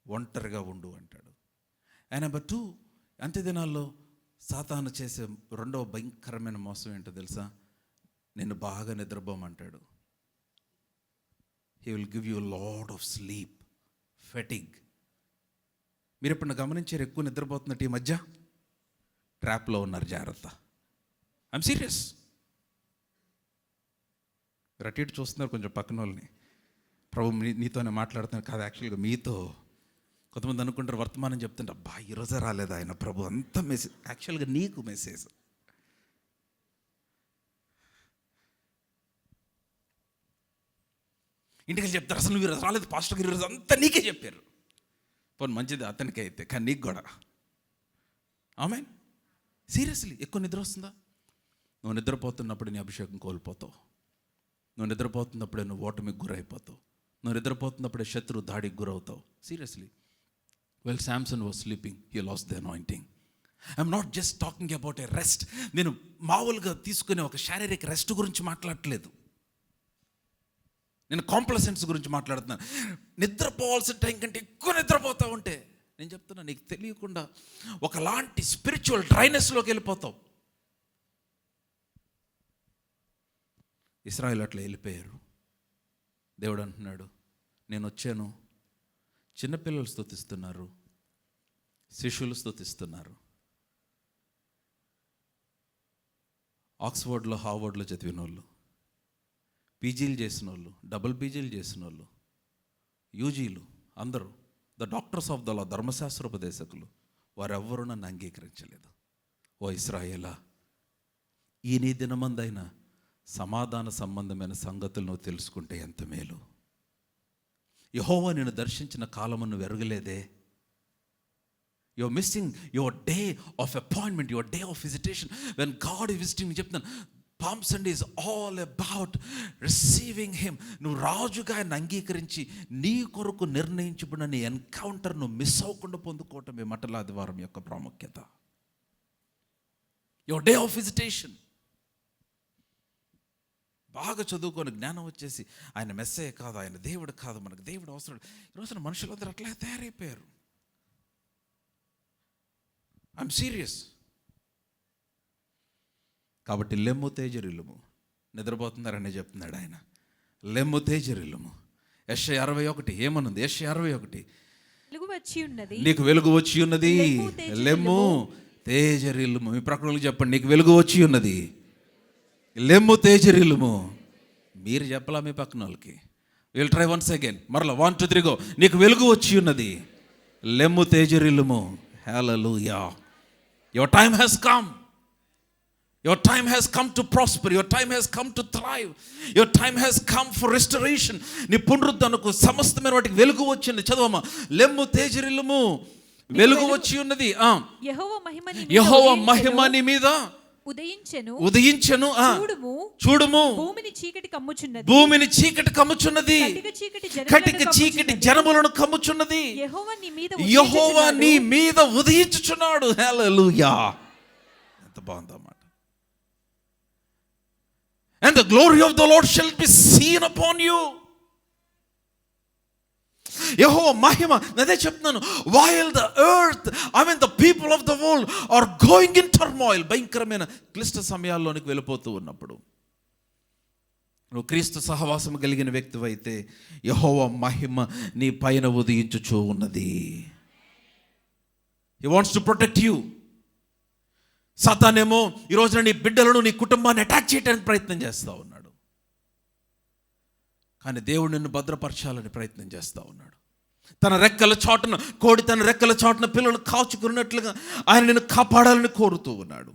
Speaker 2: ఒంటరిగా ఉండు అంటాడు. అండ్ నెంబర్ 2, అంత్య దినాల్లో సాతాను చేసే రెండవ భయంకరమైన మోసం ఏంటో తెలుసా? నిన్ను బాగా నిద్రపోమంటాడు. He will give you lot of sleep, fatigue. మీరు ఎప్పుడు గమనించారు ఎక్కువ నిద్రపోతున్నట్టు ఈ మధ్య? ట్రాప్లో ఉన్నారు, జాగ్రత్త. I'm serious. మీరు అటు ఇటు చూస్తున్నారు కొంచెం పక్కన వాళ్ళని. ప్రభు నీతోనే మాట్లాడుతున్నారు కాదు, యాక్చువల్గా మీతో. కొంతమంది అనుకుంటారు వర్తమానం చెప్తుంటే, అబ్బా ఈరోజే రాలేదు ఆయన ప్రభు, అంత మెసేజ్. యాక్చువల్గా నీకు మెసేజ్. ఇంటికి చెప్తారు, అసలు నువ్వు ఈరోజు రాలేదు పాస్టర్ గారు, ఈరోజు అంతా నీకే చెప్పారు. పోనీ మంచిది అతనికి అయితే, కానీ నీకు కూడా. ఆమెన్. సీరియస్లీ, ఎక్కువ నిద్ర వస్తుందా? నువ్వు నిద్రపోతున్నప్పుడు నీ అభిషేకం కోల్పోతావు. నువ్వు నిద్రపోతున్నప్పుడే నువ్వు ఓటమికి గురైపోతావు. నువ్వు నిద్రపోతున్నప్పుడే శత్రు దాడికి గురవుతావు. Seriously. Well, Samson was sleeping, he lost the anointing. I'm not just talking about a rest. నేను మామూలుగా తీసుకునే ఒక శారీరక రెస్ట్ గురించి మాట్లాడట్లేదు. నేను కాంప్లసెన్స్ గురించి మాట్లాడుతున్నాను. నిద్రపోవాల్సిన టైం కంటే ఎక్కువ నిద్రపోతా ఉంటే నేను చెప్తున్నా, నీకు తెలియకుండా ఒకలాంటి స్పిరిచువల్ డ్రైనెస్లోకి వెళ్ళిపోతావు. ఇశ్రాయేలు అట్లా వెళ్ళిపోయారు. దేవుడు అంటున్నాడు, నేను వచ్చాను, చిన్నపిల్లలు స్తుతిస్తున్నారు, శిష్యులు స్తుతిస్తున్నారు. ఆక్స్ఫర్డ్లో, హార్వర్డ్లో చదివిన వాళ్ళు, పీజీలు చేసిన వాళ్ళు, డబుల్ పీజీలు చేసిన వాళ్ళు, యూజీలు, అందరూ the doctors of the law, ధర్మశాస్త్రోపదేశకులు, వారెవ్వరూ నన్ను అంగీకరించలేదు. ఓ ఇశ్రాయేలా, ఈ నీ దినమందైనా సమాధాన సంబంధమైన సంగతులు నువ్వు తెలుసుకుంటే ఎంత మేలు. యెహోవా నిన్ను దర్శించిన కాలము నువ్వు ఎరగలేదే. Your missing your day of appointment, your day of visitation. When God is visiting, చెప్తున్నాను, Palm Sunday is all about receiving him. నువ్వు రాజుగా ఆయన అంగీకరించి నీ కొరకు నిర్ణయించబడిన నీ ఎన్కౌంటర్ నువ్వు మిస్ అవ్వకుండా పొందుకోవటమే మట్టల ఆదివారం యొక్క ప్రాముఖ్యత. Your day of visitation. బాగా చదువుకొని జ్ఞానం వచ్చేసి ఆయన మెస్సయ్య కాదు, ఆయన దేవుడు కాదు, మనకు దేవుడు అవసరం. ఈరోజున మనుషులందరూ అట్లా తయారైపోయారు. I'm serious. కాబట్టి లెమ్ము తేజరిల్లుము. నిద్రపోతున్నారని చెప్తున్నాడు ఆయన. లెమ్ము తేజరిల్లుము. యెషయా 61 ఏమనుంది? యెషయా 61,
Speaker 3: వెలుగు వచ్చి ఉన్నది,
Speaker 2: నీకు వెలుగు వచ్చి ఉన్నది, లెమ్ము తేజరిల్లుము. మీ ప్రకటనలు చెప్పండి, నీకు వెలుగు వచ్చి ఉన్నది, లెమ్ము తేజరిల్లుము. మీరు చెప్పలా మీ పక్కన వాళ్ళకి. Will try once again. మరలా 1 2 3 గో. నీకు వెలుగు వచ్చి ఉన్నది, లెమ్ము తేజరిల్లుము. Hallelujah. Your time has come. Your time has come to prosper. Your time has come to thrive. Your time has come for restoration. నీ పునరుద్ధరణకు సమస్తమైన వాటికి వెలుగు వచ్చింది. చదవమ్మా. లెమ్ము తేజరిల్లుము, వెలుగు వచ్చి ఉన్నది. యెహోవా మహిమ నీ మీద ఉదయించెను. చూడుము,
Speaker 3: భూమిని చీకటి కమ్ముచున్నది,
Speaker 2: భూమిని చీకటి కమ్ముచున్నది, కటిక చీకటి జనములను కమ్ముచున్నది. యెహోవా నీ మీద ఉదయించుచున్నాడు. హల్లెలూయా. ఎంత బాగుందన్నమాట. And the glory of the Lord shall be seen upon you. యెహోవా మహిమ. అదే చెప్తున్నాను. While the earth, the people of the world are going in turmoil, భయంకరమైన క్లిష్ట సమయాల్లోనికి వెళ్ళిపోతూ ఉన్నప్పుడు, నువ్వు క్రీస్తు సహవాసం కలిగిన వ్యక్తివైతే యెహోవా మహిమ నీ పైన ఉదయించుచూ ఉన్నది. He wants to protect you. సాతానేమో ఈ రోజున నీ బిడ్డలను, నీ కుటుంబాన్ని అటాక్ చేయడానికి ప్రయత్నం చేస్తూ ఉన్నాడు. కానీ దేవుడు నిన్ను భద్రపరచాలని ప్రయత్నం చేస్తూ ఉన్నాడు. తన రెక్కల చాటున, కోడి తన రెక్కల చాటున పిల్లలు కాచుకున్నట్లుగా ఆయన నిన్ను కాపాడాలని కోరుతూ ఉన్నాడు.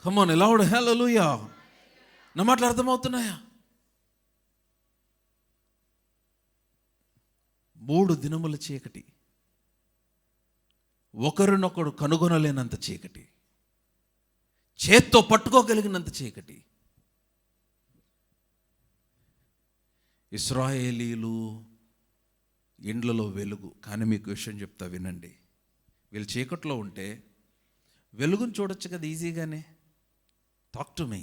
Speaker 2: కమాన్ లౌడ్ హల్లెలూయా. నా మాటలు అర్థమవుతున్నాయా? 3 దినముల చీకటి, ఒకరినొకడు కనుగొనలేనంత చీకటి, చేత్తో పట్టుకోగలిగినంత చీకటి. ఇశ్రాయేలీలు ఇండ్లలో వెలుగు. కానీ మీకు విషయం చెప్తా వినండి, వీళ్ళు చీకట్లో ఉంటే వెలుగును చూడొచ్చు కదా ఈజీగానే. Talk to me.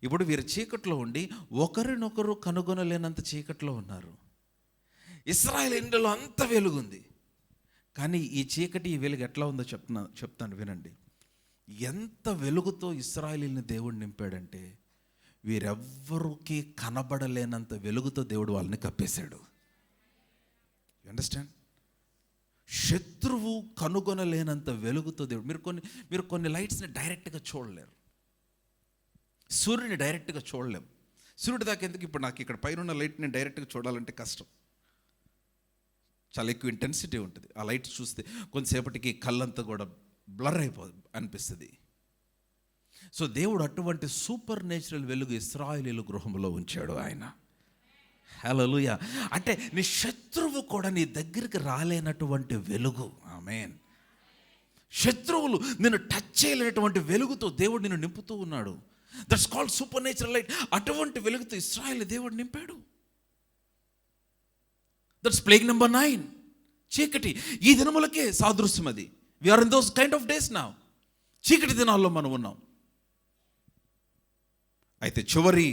Speaker 2: ఇప్పుడు వీరు చీకట్లో ఉండి ఒకరినొకరు కనుగొనలేనంత చీకట్లో ఉన్నారు. ఇశ్రాయేల్ ఇండ్లలో అంత వెలుగుంది. కానీ ఈ చీకటి, ఈ వెలుగు ఎట్లా ఉందో చెప్తాను వినండి. ఎంత వెలుగుతో ఇశ్రాయేలీని దేవుడు నింపాడంటే వీరెవ్వరికి కనబడలేనంత వెలుగుతో దేవుడు వాళ్ళని కప్పేశాడు. You understand? శత్రువు కనుగొనలేనంత వెలుగుతో దేవుడు. మీరు కొన్ని లైట్స్ని డైరెక్ట్గా చూడలేరు. సూర్యుని డైరెక్ట్గా చూడలేము. సూర్యుడి దాకా ఎందుకు? ఇప్పుడు నాకు ఇక్కడ పైన ఉన్న లైట్ని డైరెక్ట్గా చూడాలంటే కష్టం, చాలా ఎక్కువ ఇంటెన్సిటీ ఉంటుంది. ఆ లైట్ చూస్తే కొంతసేపటికి కళ్ళంతా కూడా బ్లర్ అనిపిస్తుంది. సో దేవుడు అటువంటి సూపర్ నేచురల్ వెలుగు ఇశ్రాయేలీయుల గృహంలో ఉంచాడు ఆయన. హల్లెలూయా. అంటే నీ శత్రువు కూడా నీ దగ్గరికి రాలేనటువంటి వెలుగు. ఆమేన్. శత్రువులు నిన్ను టచ్ చేయలేనటువంటి వెలుగుతో దేవుడు నిన్ను నింపుతూ ఉన్నాడు. That's called super natural light. అటువంటి వెలుగుతో ఇశ్రాయేల్ దేవుడు నింపాడు. దట్స్ ప్లేగ్ నెంబర్ 9, చీకటి. ఈ దినములకే సాదృశ్యం అది. We're in those kind of days now. చీకటి దినాల్లో మనం ఉన్నాం. అయితే చివరి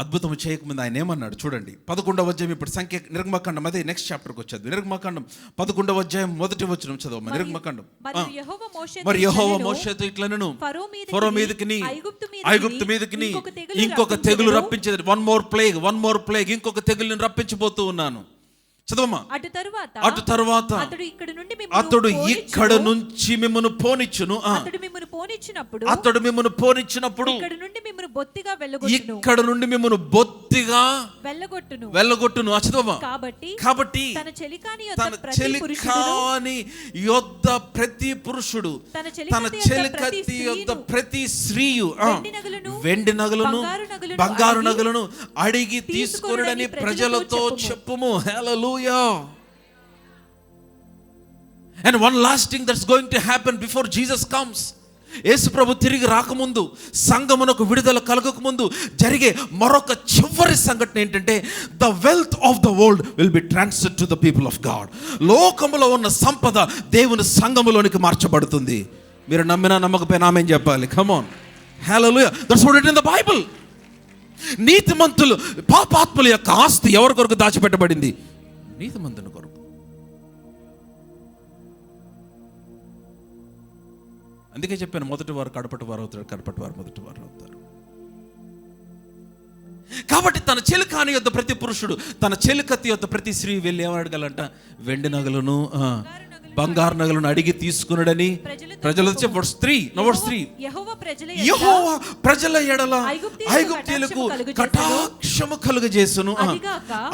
Speaker 2: అద్భుతం చేయకముందు ఆయన ఏమన్నాడు చూడండి. 11వ అధ్యాయం, ఇప్పుడు సంఖ్య నిర్గమకాండం, అదే నెక్స్ట్ చాప్టర్కి వచ్చేది. నిర్గమకాండం 11వ అధ్యాయం 1వ వచనం చదవమా. నిర్గమకాండం. మరి యెహోవా మోషేతో ఇట్లనెను, ఫరో మీదకిని ఐగుప్తు మీదకిని ఇంకొక తెగులు రప్పించేది. వన్ మోర్ ప్లేగ్, ఇంకొక తెగులుని రప్పించబోతూ ఉన్నాను. చదవమ్మా. అటు తరువాత అతడు ఇక్కడ నుంచి మిమ్మల్ని పోనిచ్చును. అతడు మిమ్మల్ని పోనిచ్చినప్పుడు ఇక్కడ నుండి మిమ్మల్ని బొత్తిగా వెళ్ళగొట్టును. చదవమ్మా. కాబట్టి తన చెలికాని యొద్ద ప్రతి పురుషుడు, తన చెలికత్తి యొద్ద ప్రతి స్త్రీయు వెండి నగలను బంగారు నగలను అడిగి తీసుకొనుడని ప్రజలతో చెప్పుము. హల్లెలూయా. And one last thing that's going to happen before Jesus comes. యేసు ప్రభు తిరిగి రాకముందు, సంఘమునకు విడుదల కలగక ముందు జరిగే మరొక చివరి సంఘటన ఏంటంటే, the wealth of the world will be transferred to the people of God. లోకములో ఉన్న సంపద దేవుని సంఘములోనికి మార్చబడుతుంది. మీరు నమ్మినా నమ్మకపోయినా ఆమేన్ చెప్పాలి. Come on. Hallelujah. That's what it in the Bible. నీతిమంతులు, పాపాత్ముల యొక్క ఆస్తి ఎవరి కొరకు దాచిపెట్టబడింది? నీతిమంతుని కొరకు. అందుకే చెప్పాను, మొదటి వారు కడపటి వారు అవుతారు, కడపటి వారు మొదటి వారు అవుతారు. కాబట్టి తన చెలికాని యొద్ద ప్రతి పురుషుడు, తన చెలికత్తి యొద్ద ప్రతి స్త్రీ వెళ్ళి ఏమడగలంట? వెండి నగలను బంగారు నగలను అడిగి తీసుకున్నాడని ప్రజలు స్త్రీ యెహోవా ప్రజల ఎడల ఐగుప్తీయులకు కటాక్షము కలుగజేసును.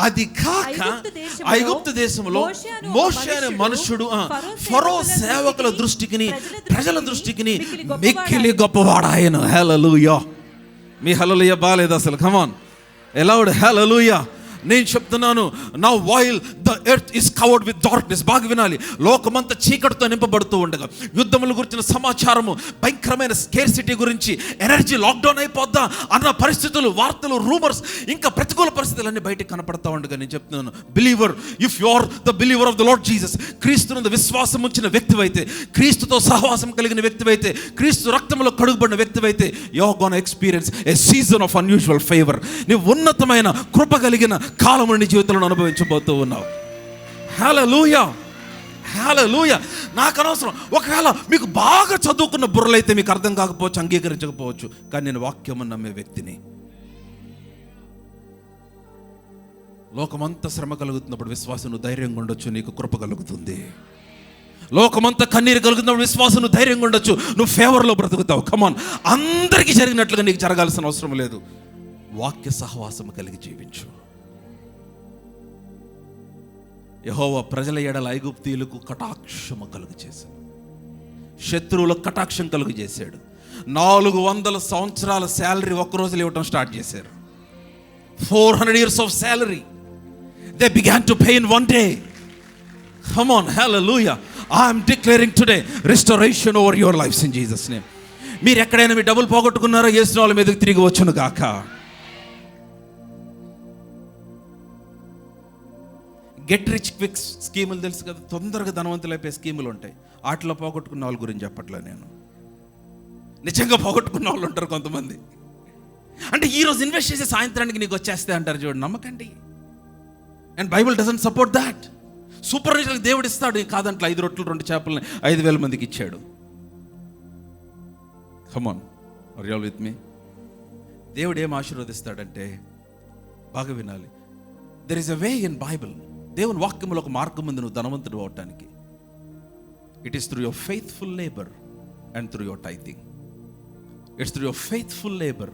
Speaker 2: అది కాక ఐగుప్తు దేశంలో మోషే అనే మనుషుడు ఫరో సేవకుల దృష్టికి, ప్రజల దృష్టికి మిక్కిలి గొప్పవాడాయను. హల్లెలూయా. మీ హల్లెలూయా బాలేదు అసలు. కమ్ ఆన్ లౌడ్ హల్లెలూయా. నేను చెప్తున్నాను, now while the earth is covered with darkness. బాగా వినాలి. లోకమంతా చీకటితో నింపబడుతూ ఉండగా, యుద్ధముల గురించిన సమాచారము, భయంకరమైన స్కేర్సిటీ గురించి, ఎనర్జీ లాక్డౌన్ అయిపోద్దా అన్న పరిస్థితులు, వార్తలు, రూమర్స్, ఇంకా ప్రతికూల పరిస్థితులన్నీ బయటకు కనపడతా ఉండగా నేను చెప్తున్నాను, believer, if you are the believer of the lord Jesus, క్రీస్తునందు విశ్వాసం ఉంచిన వ్యక్తివైతే, క్రీస్తుతో సహవాసం కలిగిన వ్యక్తివైతే, క్రీస్తు రక్తంలో కడుగుబడిన వ్యక్తివైతే, you are gonna experience a season of unusual favour. నీవు ఉన్నతమైన కృప కలిగిన కాలము నీ జీవితంలో అనుభవించబోతూ ఉన్నావు. హల్లెలూయా. హల్లెలూయా. నాకు అనవసరం. ఒకవేళ మీకు బాగా చదువుకున్న బుర్రలైతే మీకు అర్థం కాకపోవచ్చు, అంగీకరించకపోవచ్చు, కానీ నేను వాక్యము నమ్మే వ్యక్తిని. లోకమంతా శ్రమ కలుగుతున్నప్పుడు విశ్వాసం ధైర్యంగా ఉండొచ్చు, నీకు కృప కలుగుతుంది. లోకమంతా కన్నీరు కలుగుతున్నప్పుడు విశ్వాసం ధైర్యంగా ఉండొచ్చు, నువ్వు ఫేవర్లో బ్రతుకుతావు. కమాన్. అందరికీ జరిగినట్లుగా నీకు జరగాల్సిన అవసరం లేదు. వాక్య సహవాసం కలిగి జీవించు. యెహోవా ప్రజల ఎడల ఐగుప్తీయులకు కటాక్షము కలుగు చేశాడు, శత్రువులకు కటాక్షం కలుగు చేశాడు. 400 సంవత్సరాల శాలరీ ఒక్క రోజులో ఇవ్వటం స్టార్ట్ చేశారు. 400 years of salary they began to pay in one day. Come on, hallelujah. I am declaring today restoration over your lives in Jesus name. మీరు ఎక్కడైనా మీ డబ్బులు పోగొట్టుకున్నారో యేసు వాళ్ళ మీదకి తిరిగి వచ్చును గాక. గెట్ రిచ్ క్విక్ స్కీములు తెలుసు కదా, తొందరగా ధనవంతులు అయిపోయే స్కీములు ఉంటాయి. వాటిలో పోగొట్టుకున్న వాళ్ళ గురించి చెప్పట్లే నేను, నిజంగా పోగొట్టుకున్న వాళ్ళు ఉంటారు కొంతమంది. అంటే ఈరోజు ఇన్వెస్ట్ చేసే సాయంత్రానికి నీకు వచ్చేస్తే అంటారు చూడండి, నమ్మకండి. And Bible doesn't support that. Super natural దేవుడు ఇస్తాడు కాదంట్లో. 5 రొట్టెలు 2 చేపలని 5,000 మందికి ఇచ్చాడు. Come on, are you all with me? దేవుడు ఏం ఆశీర్వదిస్తాడంటే, బాగా వినాలి, there is a way in Bible. దేవుని వాక్యంలో ఒక మార్గం ఉంది నువ్వు ధనవంతుడు అవటానికి. It is through your faithful labour and through your tithing. It's through your faithful labour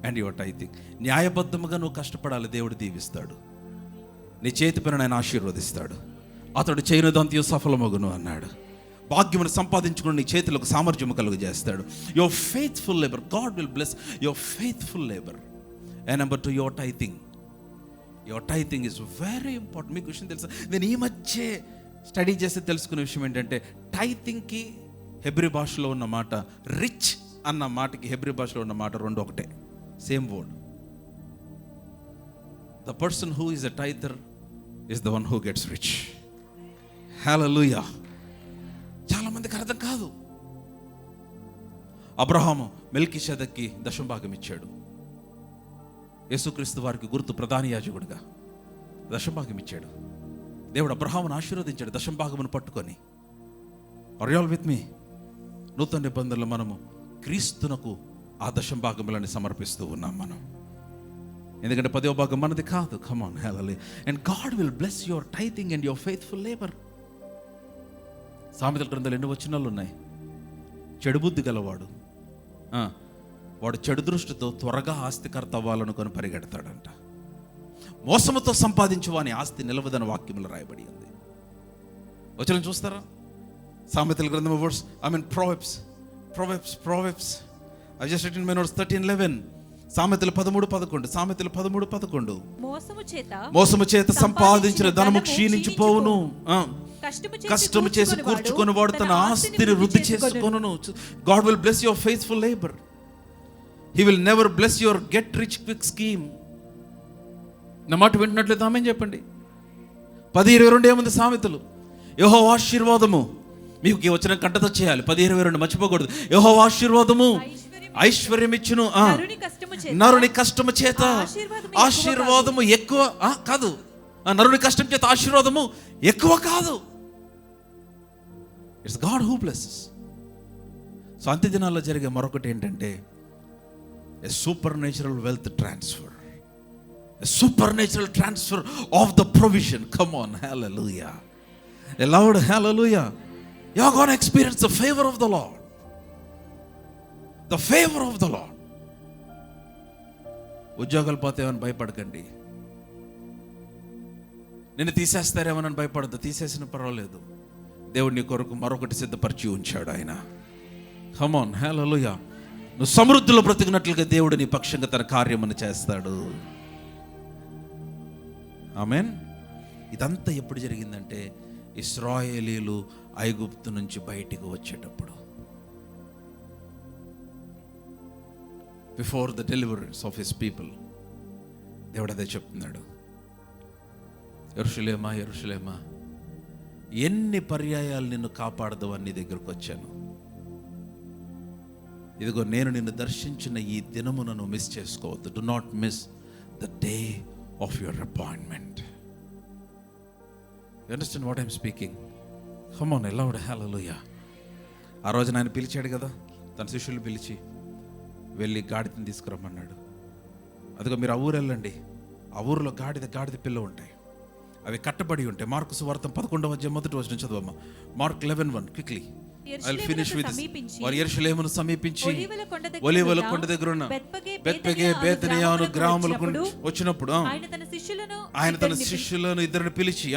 Speaker 2: and your tithing. న్యాయబద్ధముగా నువ్వు కష్టపడాలి, దేవుడు దీవిస్తాడు. నీ చేతి పైన ఆయన ఆశీర్వదిస్తాడు. అతడు చేయనిదంతయు సఫలమగును అన్నాడు. భాగ్యమును సంపాదించుకుని నీ చేతులకు సామర్థ్యము కలుగు చేస్తాడు. Your faithful labour, God will bless your faithful labour. And number 2, your tithing. Your tithing is very important. మీకు విషయం తెలుసా, నేను ఈ మధ్య స్టడీ చేస్తే తెలుసుకునే విషయం ఏంటంటే, టైథింగ్కి హెబ్రీ భాషలో ఉన్న మాట, రిచ్ అన్న మాటకి హెబ్రీ భాషలో ఉన్న మాట రెండు ఒకటే, same word. The person who is a tither is the one who gets rich. Hallelujah. చాలా మందికి అర్థం కాదు. అబ్రహాము మెల్కీషెదెకుకి దశంభాగం ఇచ్చాడు. యేసుక్రీస్తు వారికి గుర్తు ప్రధాన యాజకుడిగా దశంభాగం ఇచ్చాడు. దేవుడు అబ్రహామును ఆశీర్వదించాడు దశంభాగమును పట్టుకొని. ఆర్ యు ఆల్ విత్ మీ? నూతన నిబంధనలో మనము క్రీస్తునకు ఆ దశంభాగములను సమర్పిస్తూ ఉన్నాం మనం. ఎందుకంటే 10వ భాగం మనది కాదు. Come on, hallelujah. And God will bless your tithing and your faithful labour. సామెతల గ్రంథాలు ఎన్ని వచనాలు ఉన్నాయి? చెడు బుద్ధి గలవాడు వాడు చెడు దృష్టితో త్వరగా ఆస్తికర్త అవ్వాలనుకొని పరిగెడతాడంట. మోసముతో సంపాదించు వాని ఆస్తి నిలవదని వాక్యములు రాయబడి ఉంది. వచనం చూస్తారా? సామెతల గ్రంథం verse, Proverbs. I just written in my notes 13:11. సామెతలు 13:11. సామెతలు 13:11. మోసము చేత సంపాదించిన ధనము క్షీణించిపోవును, కష్టము చేసి కూర్చుకొని వాడు తన ఆస్తిని వృద్ధి చేసుకొనును. God will bless your faithful labor. He will never bless your get rich quick scheme. నా మాట వింటున్నట్లయితే ఆమేన్ చెప్పండి. 10:22 ఏముంది సామెతలు? యెహోవా ఆశీర్వాదము, మీకు వచ్చిన కంటతో చేయాలి. 10:22 మర్చిపోకూడదు. యెహోవా ఆశీర్వాదము ఐశ్వర్యం ఇచ్చును, నరుని కష్టము చేత ఆశీర్వాదము ఎక్కువ కాదు. నరుని కష్టం చేత ఆశీర్వాదము ఎక్కువ కాదు. It's God who blesses. So అంత్య దినాల్లో జరిగే మరొకటి ఏంటంటే, a supernatural wealth transfer, a supernatural transfer of the provision. Come on, hallelujah, a loud hallelujah. You are going to experience the favor of the Lord, the favor of the Lord. ఉద్యోగాలు పోతేమని భయపడకండి. నిన్ను తీసేస్తారేమోనని భయపడద్దు. తీసేసిన పర్వాలేదు, దేవుడు నీ కొరకు మరొకటి సిద్ధపరిచి ఉంచాడు ఆయన. Come on, hallelujah. నువ్వు సమృద్ధిలో బ్రతికినట్లుగా దేవుడు నీ పక్షంగా తన కార్యమును చేస్తాడు. ఆమేన్. ఇదంతా ఎప్పుడు జరిగిందంటే, ఇశ్రాయేలీలు ఐగుప్తు నుంచి బయటికి వచ్చేటప్పుడు, before the deliverance of his people. దేవుడు అదే చెప్తున్నాడు. యెరూషలేమా, యెరూషలేమా, ఎన్ని పర్యాయాలు నిన్ను కాపాడదు అని నీ దగ్గరకు వచ్చాను. ఇదిగో నేను నిన్ను దర్శించిన ఈ దినమును నువ్వు మిస్ చేసుకోవద్దు. Do not miss the day of your appointment. You understand what I'm speaking? Come on, loud hallelujah. ఆ రోజున ఆయన పిలిచాడు కదా, తన శిష్యులు పిలిచి వెళ్ళి గాడిదని తీసుకురమ్మన్నాడు. అదిగో మీరు ఆ ఊరు వెళ్ళండి, ఆ ఊరిలో గాడిద పిల్ల ఉంటాయి, అవి కట్టబడి ఉంటాయి. మార్కు సువార్త 11వ అధ్యాయం 1వ వచనం చదవమ్మా. Mark 11:1 quickly. I will finish with వారు యెరూషలేమును సమీపించి
Speaker 3: ఒలీవల
Speaker 2: కొండ దగ్గర ఉన్న
Speaker 3: బెత్పగే
Speaker 2: బెత్పగే బేతనియాను గ్రామములకు వచ్చినప్పుడు
Speaker 3: ఆయన
Speaker 2: తన శిష్యులను ఇద్దరిని పిలిచి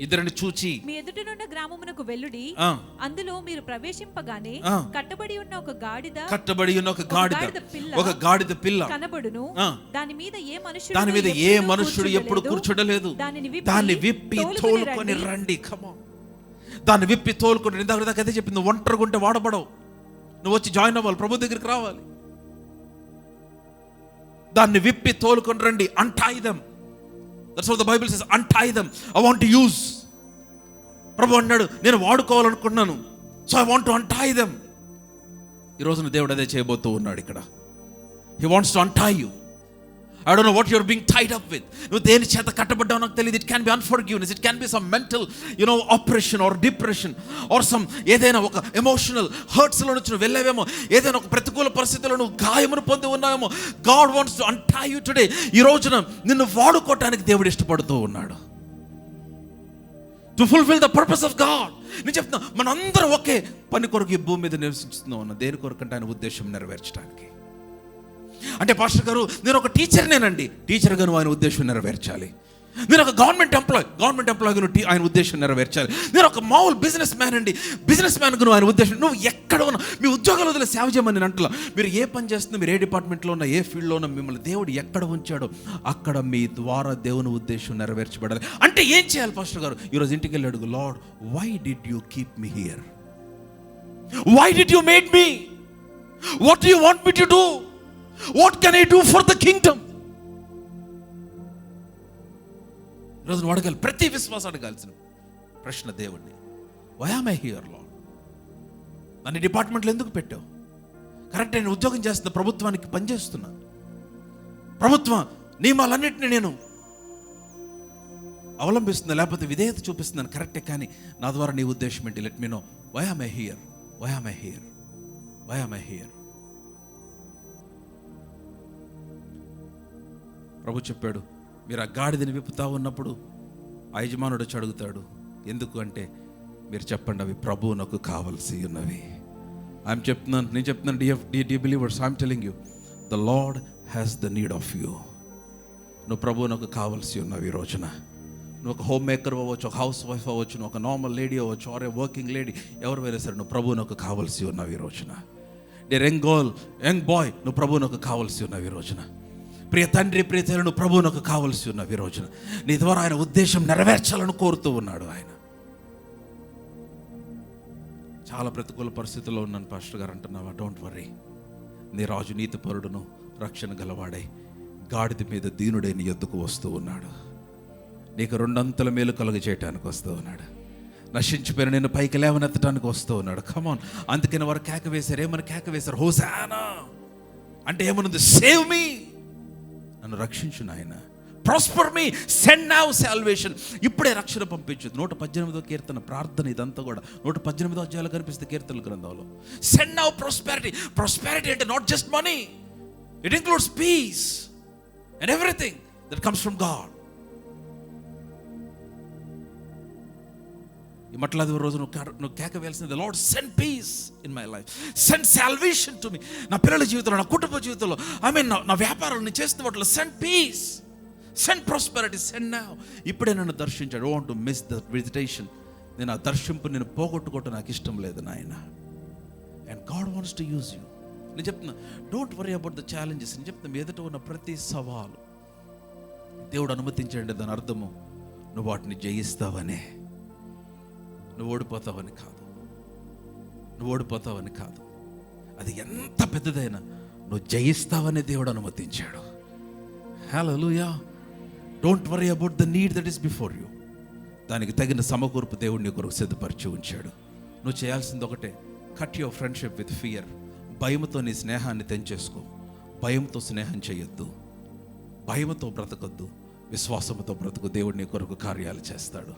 Speaker 2: ఇద్దరిని చూచి
Speaker 3: మీ ఎదుటనున్న గ్రామమునకు వెళ్ళుడి, అందులో మీరు ప్రవేశింపగానే కట్టబడి ఉన్న ఒక గాడిద
Speaker 2: ఒక గాడిద పిల్ల
Speaker 3: కనబడును, దాని మీద
Speaker 2: ఏ మనుషుడు ఎప్పుడు కూర్చోడలేదు, దాన్ని విప్పి తోలుకొని రండి. కమాన్, దాన్ని విప్పి తోలుకొని. ఇందాక అదే చెప్పింది, ఒంటరిగా ఉంటే వాడబడవు, నువ్వు వచ్చి జాయిన్ అవ్వాలి, ప్రభు దగ్గరికి రావాలి. దాన్ని విప్పి తోలుకొని రండి. untie them. That's what the Bible says. Untie them. I want to use. ప్రభు అన్నాడు, నేను వాడుకోవాలనుకున్నాను, so I want to untie them. ఈ రోజున దేవుడు అదే చేయబోతూ ఉన్నాడు ఇక్కడ. He wants to untie you. I don't know what you're being tied up with. నువ్వు దేని చేత కట్టబడ్డావు నాకు తెలియదు. It can be unforgiveness, it can be some mental oppression or depression or some ఏదైనా ఒక ఎమోషనల్ హర్ట్స్ లో నుంచి వెళ్ళావేమో, ఏదైనా ఒక ప్రతికూల పరిస్థితుల్లో నువ్వు గాయమును పొంది ఉన్నావేమో. God wants to untie you today. ఈ రోజున నిన్ను వాడుకోవటానికి దేవుడు ఇష్టపడుతూ ఉన్నాడు. To fulfill the purpose of God. నేను చెప్తున్నా, మనందరం ఒకే పని కొరకు ఈ భూమి మీద నివసిస్తున్నాం అన్న. దేని కొరకు అంటే ఆయన ఉద్దేశం నెరవేర్చడానికి. అంటే పాస్టర్ గారు, నేను ఒక టీచర్నేనండి, టీచర్గా నువ్వు ఆయన ఉద్దేశం నెరవేర్చాలి. నేను ఒక గవర్నమెంట్ ఎంప్లాయీగా నువ్వు ఆయన ఉద్దేశం నెరవేర్చాలి. నేను ఒక మామూలు బిజినెస్ మ్యాన్ అండి, బిజినెస్ మ్యాన్గా నువ్వు ఆయన ఉద్దేశం. నువ్వు ఎక్కడ ఉన్నా, మీ ఉద్యోగాలు వదిలే సేవ చేయమని నేను అంటున్నా. మీరు ఏ పని చేస్తున్నా, మీరు ఏ డిపార్ట్మెంట్లో ఉన్నా, ఏ ఫీల్డ్లో ఉన్నా, మిమ్మల్ని దేవుడు ఎక్కడ ఉంచాడో అక్కడ మీ ద్వారా దేవుని ఉద్దేశం నెరవేర్చబడాలి. అంటే ఏం చేయాలి పాస్టర్ గారు? ఈరోజు ఇంటికి వెళ్ళి అడుగు, Lord, why did you keep me here? Why did you made me? What do you want me to do? What can I do for the kingdom? ఈరోజు నువ్వు అడగాలి, ప్రతి విశ్వాసం అడగాల్సిన ప్రశ్న దేవుడిని, why am I here Lord? నన్ను డిపార్ట్మెంట్లో ఎందుకు పెట్టావు? కరెక్ట్, నేను ఉద్యోగం చేస్తున్నా, ప్రభుత్వానికి పనిచేస్తున్నా, ప్రభుత్వ నియమాలన్నింటినీ నేను అవలంబిస్తున్నా, లేకపోతే విధేయత చూపిస్తున్నాను, కరెక్టే. కానీ నా ద్వారా నీ ఉద్దేశం ఏంటి? Let me know. Why am I here? Why am I here? Why am I here? ప్రభు చెప్పాడు, మీరు ఆ గాడిదని విప్పుతా ఉన్నప్పుడు ఆ యజమానుడు వచ్చి అడుగుతాడు, ఎందుకు అంటే, మీరు చెప్పండి అవి ప్రభువునకు కావలసి ఉన్నవి. నేను చెప్తున్నాను dear believers, I'm telling you, the lord has the need of you. నువ్వు ప్రభువునకు కావలసి ఉన్నవి. ఈ రోజున నువ్వు ఒక హోమ్ మేకర్ అవ్వచ్చు, ఒక హౌస్ వైఫ్ అవ్వచ్చు, నువ్వు ఒక నార్మల్ లేడీ అవ్వచ్చు, ఆర్ ఏ వర్కింగ్ లేడీ, ఎవరు వేరే సరే, నువ్వు ప్రభువునకు కావలసి ఉన్నవి. ఈ రోజున dear young girl, young boy, నువ్వు ప్రభువునకు కావలసి ఉన్నవి. ఈ రోజున ప్రియ తండ్రి, ప్రియ తల్లి, నువ్వు ప్రభువునకు కావలసి ఉన్నవి. ఈ రోజున నీ ద్వారా ఆయన ఉద్దేశం నెరవేర్చాలని కోరుతూ ఉన్నాడు ఆయన. చాలా ప్రతికూల పరిస్థితుల్లో ఉన్నాను పాస్టర్ గారు అంటున్నావా? డోంట్ వర్రీ, నీ రాజు నీతిపరుడును రక్షణ గలవాడై గాడిద మీద దీనుడై నీ యొద్దకు వస్తూ ఉన్నాడు. నీకు రెండంతల మేలు కలుగ చేయటానికి వస్తూ ఉన్నాడు. నశించిపోయిన నేను పైకి లేవనెత్తడానికి వస్తూ ఉన్నాడు. కమాన్. అందుకని వారు కేక వేశారు. ఏమని కేక వేశారు? హోసానా అంటే ఏమనుంది? సేవ్ మీ, నన్ను రక్షించు నాయన, ప్రాస్పర్ మీ, సెండ్ నౌ సాల్వేషన్, ఇప్పుడే రక్షణ పంపించు. 118వ కీర్తన ప్రార్థన ఇదంతా కూడా 118వ అధ్యాయాలు కనిపిస్తుంది కీర్తనల గ్రంథంలో. Send now prosperity. ప్రాస్పెరిటీ అంటే not just money, it includes peace and everything that comes from God. ఈ మట్లాది రోజు నువ్వు కేక వేయాల్సింది, Lord send peace in my life, send salvation to me. నా పిల్లల జీవితంలో, నా కుటుంబ జీవితంలో, నా వ్యాపారాలు నేను చేస్తున్న వాటిలో send peace, send prosperity, send now. ఇప్పుడే నన్ను దర్శించాడు. I want to miss the visitation. నేను ఆ దర్శింపు నేను పోగొట్టుకోవటం నాకు ఇష్టం లేదు నాయన. And God wants to use you. నేను చెప్తున్నా, don't worry about the challenges. నేను చెప్తున్నా, ఎదుట ఉన్న ప్రతి సవాలు దేవుడు అనుమతించండి. దాని అర్థము నువ్వు వాటిని జయిస్తావనే, నువ్వు ఓడిపోతావని కాదు. నువ్వు ఓడిపోతావని కాదు. అది ఎంత పెద్దదైనా నువ్వు జయిస్తావని దేవుడు అనుమతించాడు. Hallelujah. Don't worry about the need that is before you. దానికి తగిన సమకూర్పు దేవుడు నీ కొరకు సిద్ధపరిచి ఉంచాడు. నువ్వు చేయాల్సింది ఒకటే, cut your friendship with fear. భయముతో నీ స్నేహాన్ని తెంచేసుకో. భయంతో స్నేహం చేయొద్దు, భయముతో బ్రతకొద్దు, విశ్వాసముతో బ్రతుకు. దేవుడు నీ కొరకు కార్యాలు చేస్తాడు.